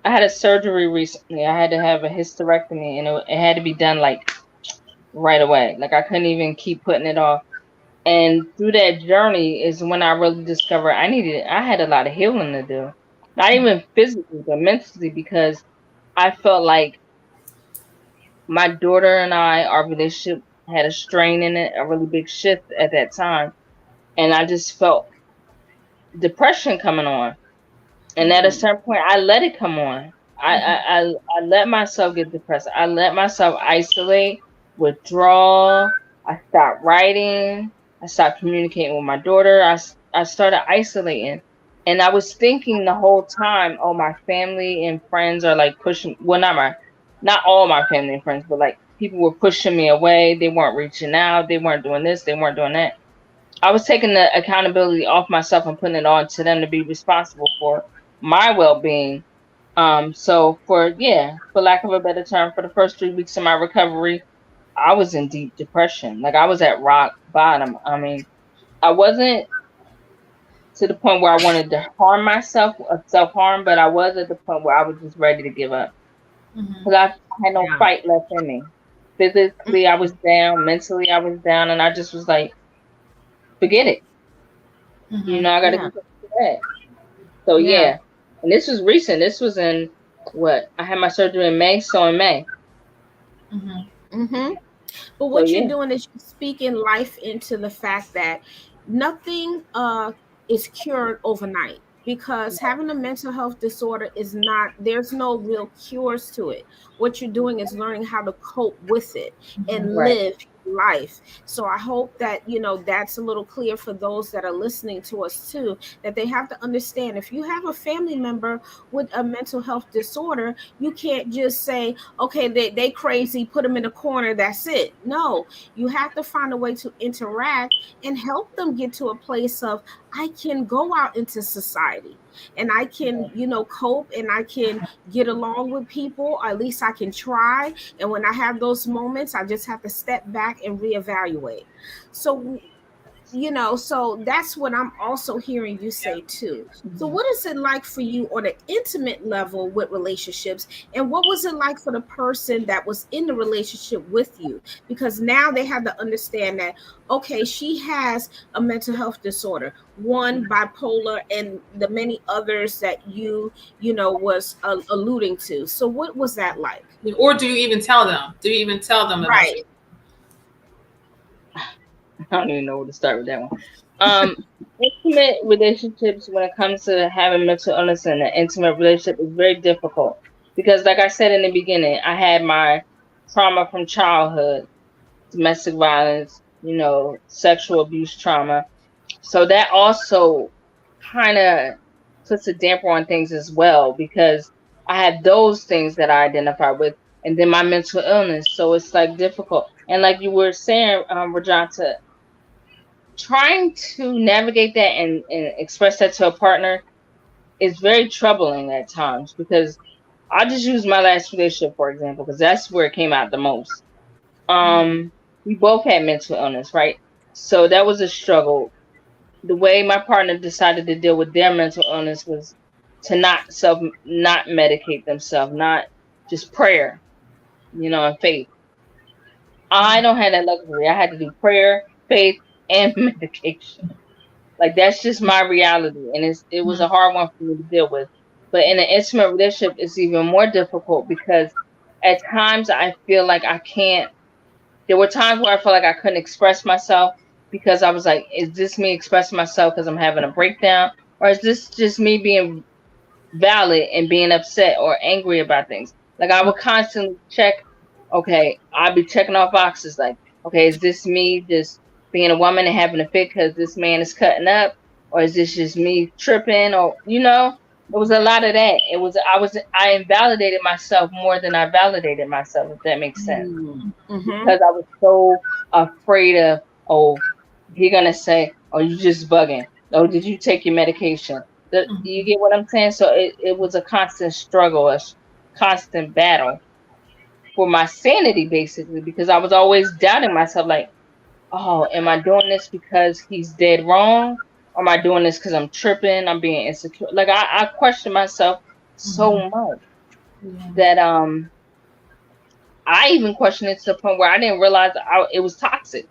had a surgery recently. I had to have a hysterectomy and it had to be done like right away. Like I couldn't even keep putting it off. And through that journey is when I really discovered I had a lot of healing to do. Not even physically, but mentally, because I felt like my daughter and our relationship had a strain in it, a really big shift at that time. And I just felt depression coming on. And at a Mm, certain point, I let it come on. I let myself get depressed. I let myself isolate, withdraw. I stopped writing. I stopped communicating with my daughter. I started isolating. And I was thinking the whole time, oh, my family and friends are like pushing, well, not all my family and friends, but like people were pushing me away. They weren't reaching out. They weren't doing this. They weren't doing that. I was taking the accountability off myself and putting it on to them to be responsible for my well being. So for lack of a better term, for the first 3 weeks of my recovery, I was in deep depression. Like I was at rock bottom. I mean, I wasn't to the point where I wanted to harm myself or self harm, but I was at the point where I was just ready to give up because I had no yeah. fight left in me. Physically, I was down. Mentally, I was down, and I just was like, forget it. I got to Yeah. get to bed. So Yeah. yeah, and this was recent. This was in what I had my surgery in May, so in May. Mm-hmm. But So what you're yeah, doing is you're speaking life into the fact that nothing is cured overnight, because having a mental health disorder is not, there's no real cures to it. What you're doing is learning how to cope with it and right. live life. So I hope that that's a little clear for those that are listening to us too, that they have to understand, if you have a family member with a mental health disorder, you can't just say, okay, they crazy, put them in a corner, that's it. No, you have to find a way to interact and help them get to a place of, I can go out into society and I can cope and I can get along with people, or at least I can try. And when I have those moments, I just have to step back and reevaluate. So so that's what I'm also hearing you say too. So Mhm. what is it like for you on an intimate level with relationships, and what was it like for the person that was in the relationship with you? Because now they have to understand that, okay, she has a mental health disorder, one bipolar, and the many others that was alluding to. So what was that like? Or do you even tell them? Do you even tell them about Right. it? I don't even know where to start with that one. Um, Intimate relationships when it comes to having mental illness in an intimate relationship is very difficult because, like I said in the beginning, I had my trauma from childhood, domestic violence, sexual abuse trauma. So that also kind of puts a damper on things as well because I had those things that I identify with, and then my mental illness. So it's like difficult. And like you were saying, Rajanta, trying to navigate that and express that to a partner is very troubling at times because I'll just use my last relationship, for example, because that's where it came out the most. Um, we both had mental illness, right? So that was a struggle. The way my partner decided to deal with their mental illness was to not medicate themselves, not just prayer, and faith. I don't have that luxury. I had to do prayer, faith, and medication. Like that's just my reality, and it was a hard one for me to deal with. But in an intimate relationship, it's even more difficult because at times I feel like I can't. There were times where I felt like I couldn't express myself because I was like, "Is this me expressing myself because I'm having a breakdown?" or is this just me being valid and being upset or angry about things? Like I would constantly check. Okay, I'd be checking off boxes. Like, okay, is this me just being a woman and having a fit because this man is cutting up, or is this just me tripping? Or it was a lot of that. I invalidated myself more than I validated myself. If that makes sense, Mm-hmm. because I was so afraid of, oh, he gonna say, oh, you just bugging. Oh, did you take your medication? You get what I'm saying? So it was a constant struggle, constant battle for my sanity, basically, because I was always doubting myself, like, oh, am I doing this because he's dead wrong? Or am I doing this because I'm tripping? I'm being insecure. Like I question myself so much Yeah. that I even questioned it to the point where I didn't realize it was toxic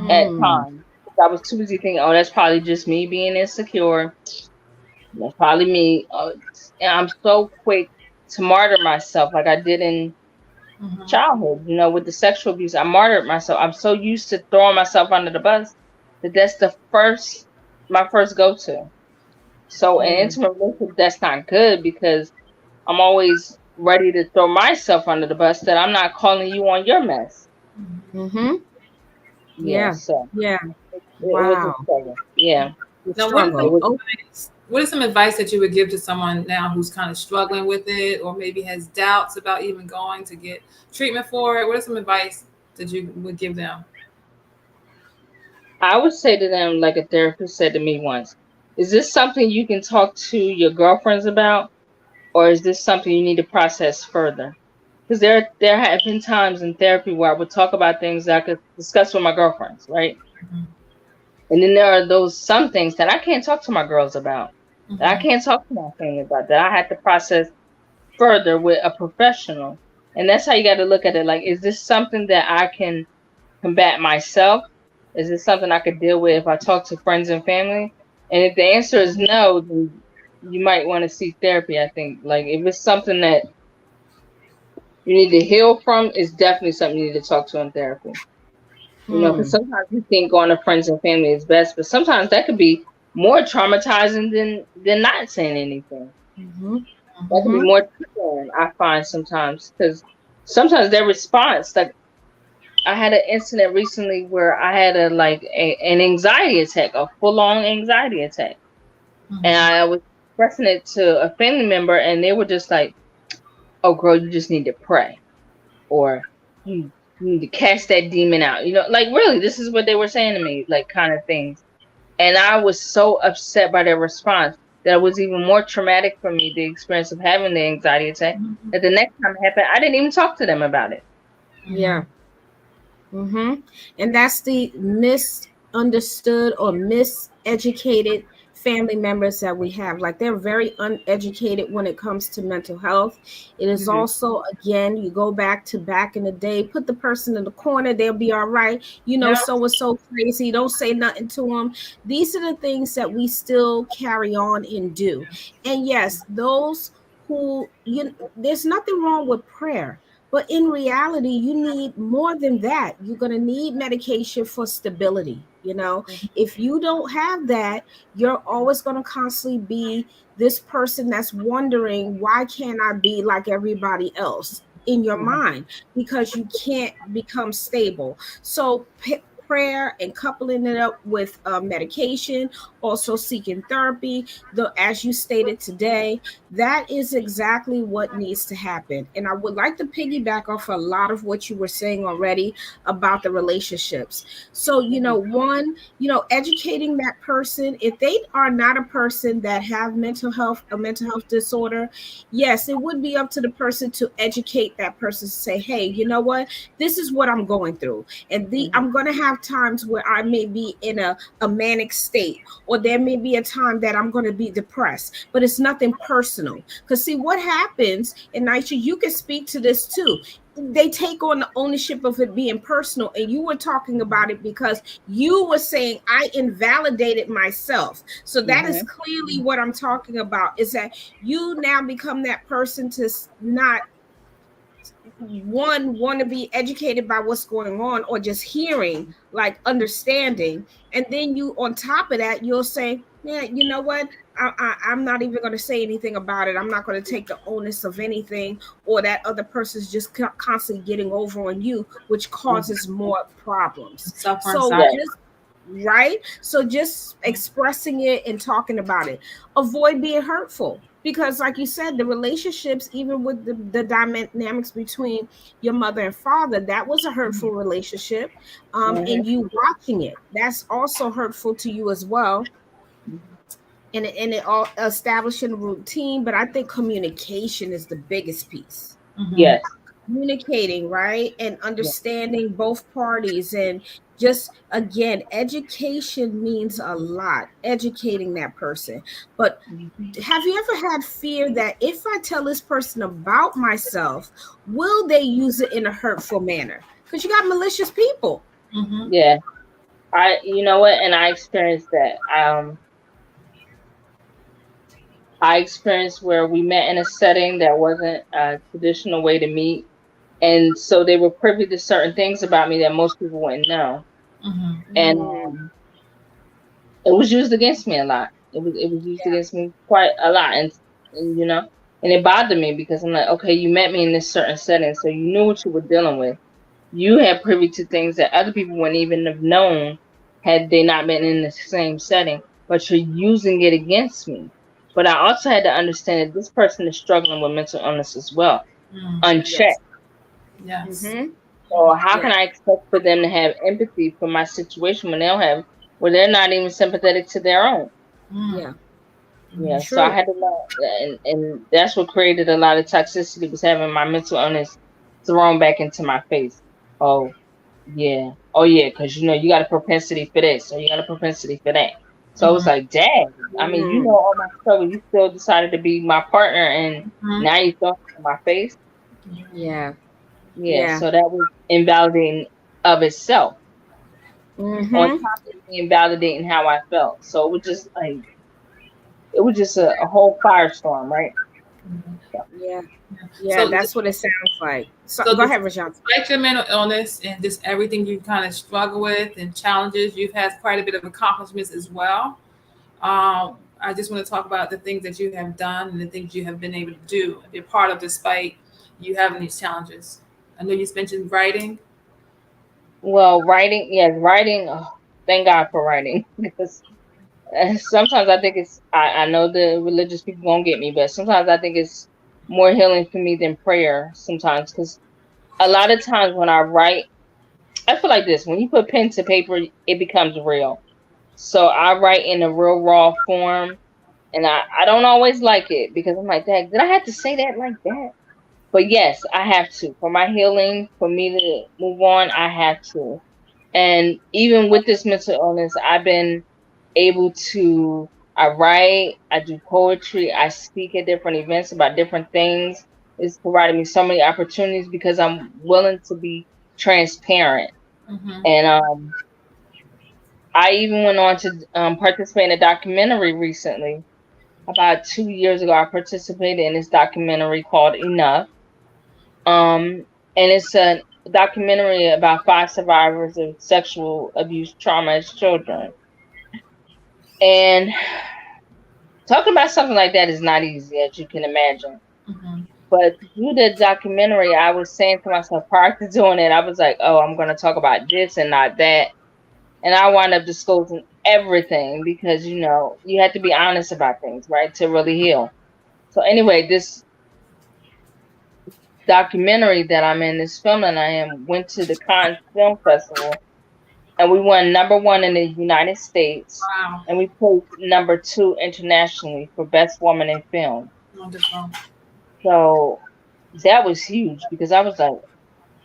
at Mm. times. I was too busy thinking, oh, that's probably just me being insecure. That's probably me. And I'm so quick to martyr myself, like I did in childhood. With the sexual abuse, I martyred myself. I'm so used to throwing myself under the bus that that's my first go to. So in Yeah. intimate relationship, that's not good because I'm always ready to throw myself under the bus. That I'm not calling you on your mess. Mm-hmm. Yeah. Yeah. So Yeah. it was a Wow. struggle. Yeah. The Now, what is It struggle. was. Oh. what is some advice that you would give to someone now who's kind of struggling with it, or maybe has doubts about even going to get treatment for it? What is some advice that you would give them? I would say to them, like a therapist said to me once, is this something you can talk to your girlfriends about, or is this something you need to process further? Because there have been times in therapy where I would talk about things that I could discuss with my girlfriends, right? And then there are those some things that I can't talk to my girls about, that I can't talk to my family about, that I had to process further with a professional. And that's how you got to look at it. Like, is this something that I can combat myself? Is this something I could deal with if I talk to friends and family? And if the answer is no, then you might want to seek therapy. I think, like, if it's something that you need to heal from, it's definitely something you need to talk to in therapy. Because Hmm. sometimes you think going to friends and family is best, but sometimes that could be more traumatizing than not saying anything. Mm-hmm. That could be Mm-hmm. more triggering, I find sometimes, because sometimes their response, like I had an incident recently where I had an anxiety attack, a full on anxiety attack, and I was expressing it to a family member, and they were just like, "Oh, girl, you just need to pray," or "You need to cast that demon out." Like really, this is what they were saying to me, like kind of things. And I was so upset by their response that it was even more traumatic for me, the experience of having the anxiety attack. That the next time it happened, I didn't even talk to them about it. Yeah. Mm-hmm. And that's the misunderstood or miseducated family members that we have. Like they're very uneducated when it comes to mental health. It is Hmm. also, again, you go back in the day, put the person in the corner, they'll be all right. Yeah. So and so crazy, don't say nothing to them. These are the things that we still carry on and do. And yes, those there's nothing wrong with prayer, but in reality, you need more than that. You're going to need medication for stability. If you don't have that, you're always going to constantly be this person that's wondering, why can't I be like everybody else in your Hmm. mind? Because you can't become stable. So, prayer and coupling it up with medication, also seeking therapy, as you stated today, that is exactly what needs to happen. And I would like to piggyback off a lot of what you were saying already about the relationships. So, one, educating that person, if they are not a person that have a mental health disorder, yes, it would be up to the person to educate that person to say, hey, you know what? This is what I'm going through. And I'm going to have times where I may be in a manic state, or there may be a time that I'm going to be depressed, but it's nothing personal. Because see what happens, and Niesha, you can speak to this too. They take on the ownership of it being personal, and you were talking about it because you were saying I invalidated myself. So that is Hmm. clearly what I'm talking about, is that you now become that person to not one want to be educated by what's going on, or just hearing, like understanding, and then you on top of that you'll say, yeah, you know what, I'm not even going to say anything about it. I'm not going to take the onus of anything, or that other person's just constantly getting over on you, which causes more problems. Suffer in So Yeah. silence. just right, so just expressing it and talking about it. Avoid being hurtful, because like you said, the relationships, even with the dynamics between your mother and father, that was a hurtful relationship. Hmm. And you watching it, that's also hurtful to you as well. And it all establishing a routine, but I think communication is the biggest piece. Mm-hmm. Yes. Communicating, right, and Yeah. understanding both parties, and just again, education means a lot, educating that person. But Mhm. have you ever had fear that if I tell this person about myself, will they use it in a hurtful manner? Because you got malicious people. Mm-hmm. Yeah. You know what? And I experienced that. I experienced where we met in a setting that wasn't a traditional way to meet. And so they were privy to certain things about me that most people wouldn't know. Mm-hmm. And Mm, it was used against me a lot. It was used yeah. against me quite a lot, and and it bothered me because I'm like, okay, you met me in this certain setting, so you knew what you were dealing with. You had privy to things that other people wouldn't even have known had they not been in the same setting, but you're using it against me. But I also had to understand that this person is struggling with mental illness as well, Mm. Yes. unchecked. Yes. Mm-hmm. So how Yeah. can I expect for them to have empathy for my situation when where they're not even sympathetic to their own? Mm. Yeah. Yeah, Mm-hmm. so I True. had to learn, and that's what created a lot of toxicity, was having my mental illness thrown back into my face. Oh oh yeah, because you got a propensity for this, or you got a propensity for that. So I was Mm-hmm. like, dang, I mean, you know Mm, all my struggle, you still decided to be my partner, and Mm-hmm. now you throwing it in my face. yeah. Yeah, Yeah. so that was invalidating of itself, on Mm-hmm. top of being validating how I felt. So it was just a whole firestorm, right? Yeah. Yeah. So, That's what it sounds like. So so go this, ahead, Rajan. despite your mental illness and just everything you kind of struggle with and challenges, you've had quite a bit of accomplishments as well. I just want to talk about the things that you have done and the things you have been able to do. You're part of, despite you having these challenges. I know you mentioned writing. Well, writing, yes, writing. Oh, thank God for writing because sometimes I think I know the religious people gonna get me, but sometimes I think it's more healing for me than prayer. Sometimes, because a lot of times when I write, I feel like this: when you put pen to paper, it becomes real. So I write in a real raw form, and I don't always like it because I'm like, did I have to say that like that? But yes, I have to for my healing, for me to move on. I have to. And even with this mental illness, I've been able to, I write, I do poetry, I speak at different events about different things. It's provided me so many opportunities because I'm willing to be transparent. Mm-hmm. And I even went on to participate in a documentary recently. About 2 years ago, I participated in this documentary called Enough. And it's a documentary about 5 survivors of sexual abuse trauma as children. And talking about something like that is not easy, as you can imagine. Mm-hmm. But through the documentary, I was saying to myself prior to doing it, I was like, oh, I'm going to talk about this and not that. And I wound up disclosing everything because, you have to be honest about things, right, to really heal. So, anyway, this documentary that I'm in, this film that I am, went to the Cannes Film Festival, and we won number one in the United States, Wow. and we placed number two internationally for Best Woman in Film. Wonderful. So that was huge because I was like,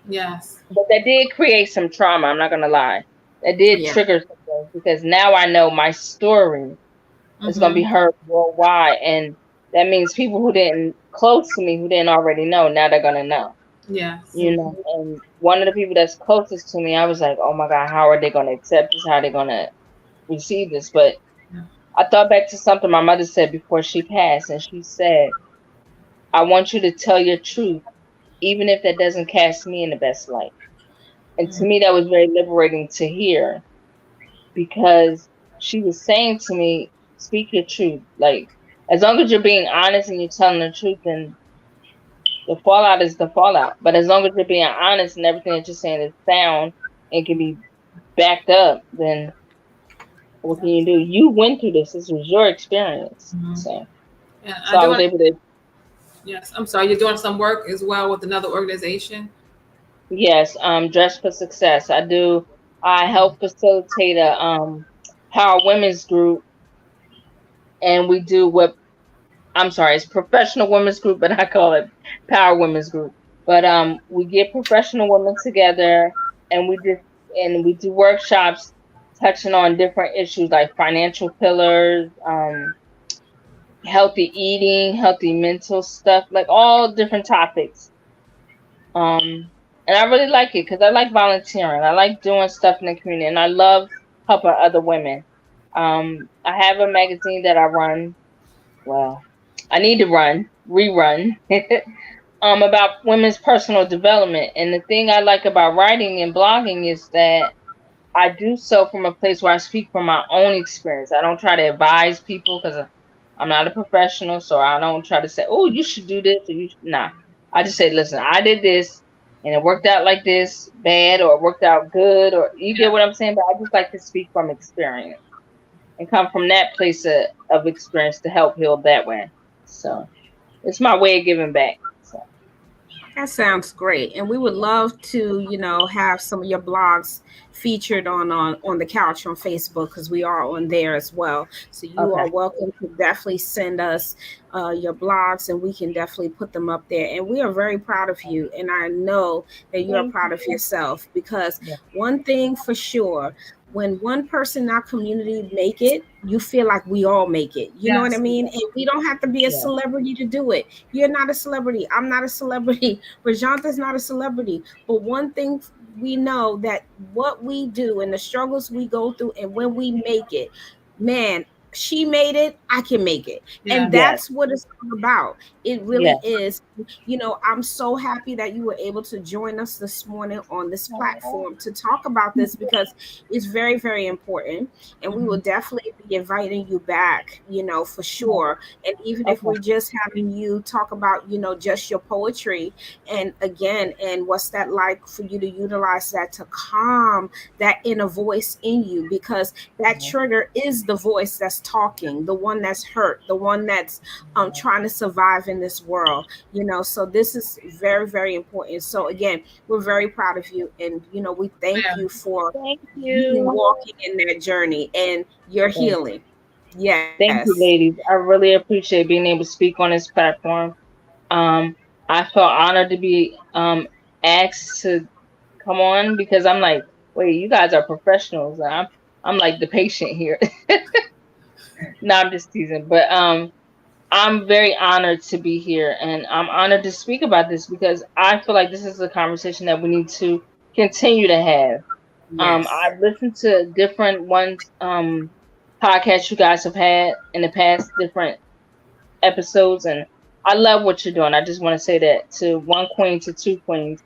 Yes. but that did create some trauma. I'm not gonna lie, that did Yeah. trigger some things because now I know my story is gonna be Mm-hmm. heard worldwide, and that means people who didn't close to me, who didn't already know, now they're gonna know. Yes. And one of the people that's closest to me, I was like, oh my God, how are they gonna accept this? How are they gonna receive this? But Yeah. I thought back to something my mother said before she passed, and she said, I want you to tell your truth even if that doesn't cast me in the best light. And to Mm. me, that was very liberating to hear because she was saying to me, speak your truth. Like, as long as you're being honest and you're telling the truth, then the fallout is the fallout. But as long as you're being honest and everything that you're saying is sound and can be backed up, then what can you do? You went through this. This was your experience. Mhm. Yeah, So I I do. was able to, Yes, I'm sorry. You're doing some work as well with another organization. yes, dress for success. I help facilitate a power women's group, and we do what I'm sorry, it's professional women's group, but I call it power women's group. But we get professional women together, and we do workshops touching on different issues like financial pillars, healthy eating, healthy mental stuff, like all different topics. And I really like it because I like volunteering. I like doing stuff in the community, and I love helping other women. I have a magazine that I run. Well, I need to rerun, about women's personal development. And the thing I like about writing and blogging is that I do so from a place where I speak from my own experience. I don't try to advise people because I'm not a professional, so I don't try to say, "Oh, you should do this," or "You should." Nah, I just say, "Listen, I did this, and it worked out like this, bad, or it worked out good," or you get what I'm saying. But I just like to speak from experience and come from that place of experience to help heal that way. So it's my way of giving back. So That sounds great. And we would love to, have some of your blogs featured on the couch on Facebook because we are on there as well. So you okay, are welcome to definitely send us your blogs and we can definitely put them up there. And we are very proud of you. And I know that you are thank proud of you. yourself because Yeah. one thing for sure, when one person in our community make it, you feel like we all make it. You know what I Yes. mean? And we don't have to be a Yeah. celebrity to do it. You're not a celebrity. I'm not a celebrity. Rajanta's not a celebrity. But one thing we know that what we do and the struggles we go through and when we make it, man, she made it, I can make it. And Yes. Yes. that's what it's all about. It Yes. really is. I'm so happy that you were able to join us this morning on this platform to talk about this because it's very, very important. And we will Mhm. definitely be inviting you back, for sure. And even if Okay. we're just having you talk about, just your poetry and again, and what's that like for you to utilize that to calm that inner voice in you because that trigger is the voice that's talking, the one that's hurt, the one that's trying to survive in this world, so this is very, very important. So again, we're very proud of you and we thank Yeah. you for Thank you you. walking in that journey and your Thank healing. Yes. thank you, ladies. I really appreciate being able to speak on this platform. Um, I felt honored to be asked to come on because I'm like, wait, you guys are professionals. I'm like the patient here. No, I'm just teasing. But I'm very honored to be here and I'm honored to speak about this because I feel like this is a conversation that we need to continue to have. Yes. I've listened to different ones, podcasts you guys have had in the past, different episodes, and I love what you're doing. I just want to say that to one queen, to two queens,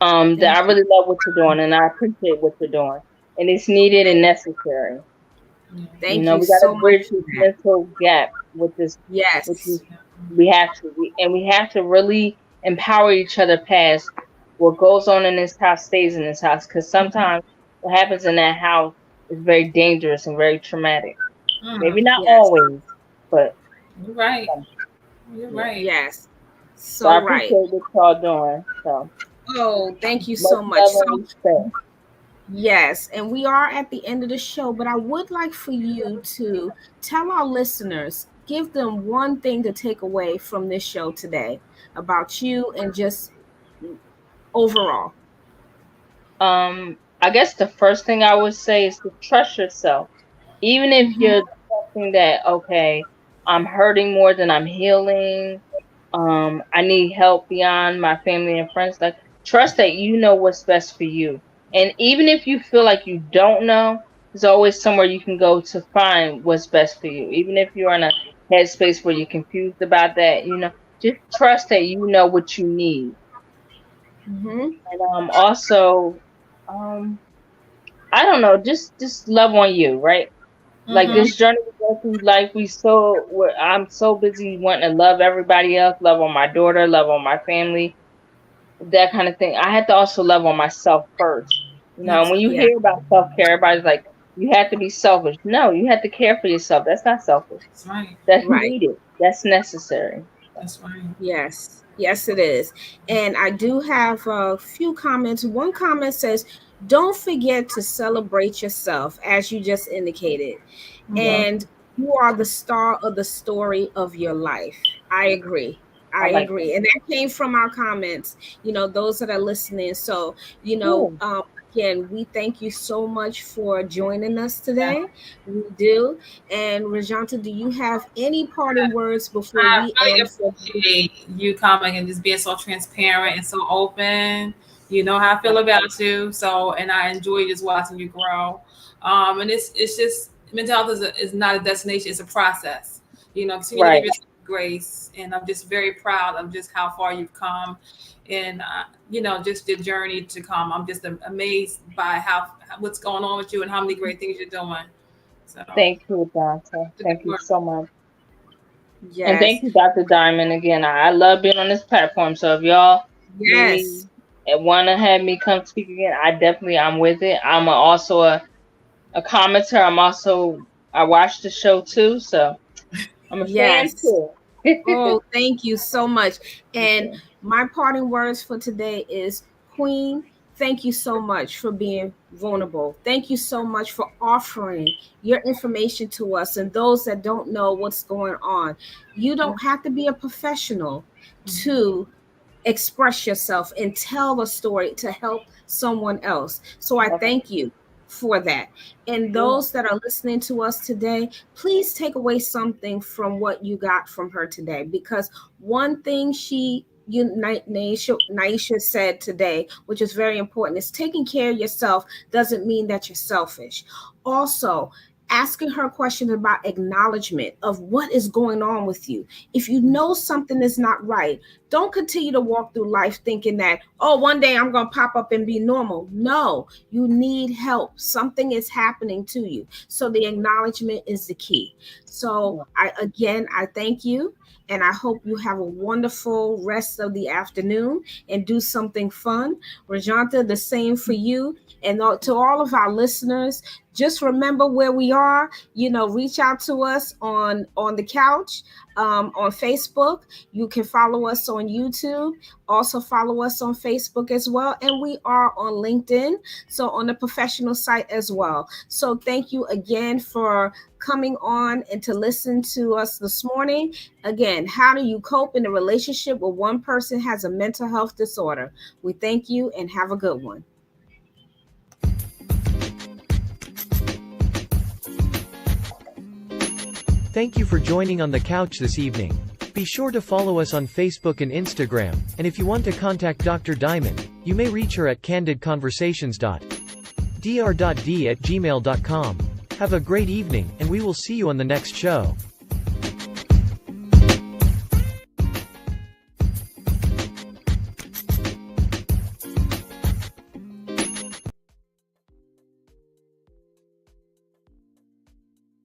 that I Thank you. really love what you're doing, and I appreciate what you're doing, and it's needed and necessary. Yeah. You Thank know, you we got so to much bridge for this that. mental gap with Yes. this. We have to, and we have to really empower each other past what goes on in this house stays in this house, because Mhm. sometimes what happens in that house is very dangerous and very traumatic. Mm. Maybe not Yes. always, but You're right. some, You're yeah. right. Yes. So I So appreciate right. what y'all doing. So Oh, thank you much so much. love So and respect. yes, and we are at the end of the show, but I would like for you to tell our listeners, give them one thing to take away from this show today about you and just overall. I guess the first thing I would say is to trust yourself. Even if Hmm. you're trusting that, okay, I'm hurting more than I'm healing, I need help beyond my family and friends, like trust that you know what's best for you. And even if you feel like you don't know, there's always somewhere you can go to find what's best for you. Even if you're in a headspace where you're confused about that, just trust that you know what you need. Mm-hmm. And also, um, I don't know, just love on you, right? Like Mm-hmm. this journey we go through life, I'm so busy wanting to love everybody else, love on my daughter, love on my family, that kind of thing. I had to also love on myself first. And Yes. when you Yeah. hear about self care, everybody's like, you have to be selfish. No, you have to care for yourself. That's not selfish. That's right. That's Right. needed. That's necessary. That's right. Yes, yes, it is. And I do have a few comments. One comment says, don't forget to celebrate yourself, as you just indicated. Mm-hmm. Yes, And you are the star of the story of your life. I agree. I I like that. agree. And that came from our comments, those that are listening. So, Yeah. again, we thank you so much for joining us Yeah. today. We do. And Rajanta, do you have any parting words before I we really end for the appreciate you coming and just being so transparent and so open. You know how I feel about you. So, and I enjoy just watching you grow. And it's just mental health is not a destination; it's a process. Continue to give Right. yourself grace, and I'm just very proud of just how far you've come, and just your journey to come. I'm just amazed by how what's going on with you and how many great things you're doing. So, Thank you, Dante. it's a good Thank you work. so much. And yes, thank you, Dr. Diamond. Again, I love being on this platform. So if y'all need me yes, and want to have me come speak again, I'm with it. Also a commenter. I watch the show too. So I'm a fan yes. too. Oh, thank you so much. And Okay. my parting words for today is Queen, thank you so much for being vulnerable. Thank you so much for offering your information to us and those that don't know what's going on. You don't have to be a professional to express yourself and tell a story to help someone else. So I Okay. thank you for that. And Yeah. those that are listening to us today, please take away something from what you got from her today, because one thing Naisha said today, which is very important, is taking care of yourself doesn't mean that you're selfish. Also, asking her questions about acknowledgement of what is going on with you. If you know something is not right, don't continue to walk through life thinking that, oh, one day I'm going to pop up and be normal. No, you need help. Something is happening to you. So the acknowledgement is the key. So Yeah. I thank you. And I hope you have a wonderful rest of the afternoon and do something fun. Rajanta, the same for you. And to all of our listeners, just remember where we are. Reach out to us on the couch, on Facebook. You can follow us on YouTube. Also follow us on Facebook as well. And we are on LinkedIn. So on the professional site as well. So thank you again for coming on and to listen to us this morning. Again, how do you cope in a relationship where one person has a mental health disorder? We thank you and have a good one. Thank you for joining on the couch this evening. Be sure to follow us on Facebook and Instagram, and if you want to contact Dr. Diamond, you may reach her at candidconversations.dr.d@gmail.com. Have a great evening, and we will see you on the next show.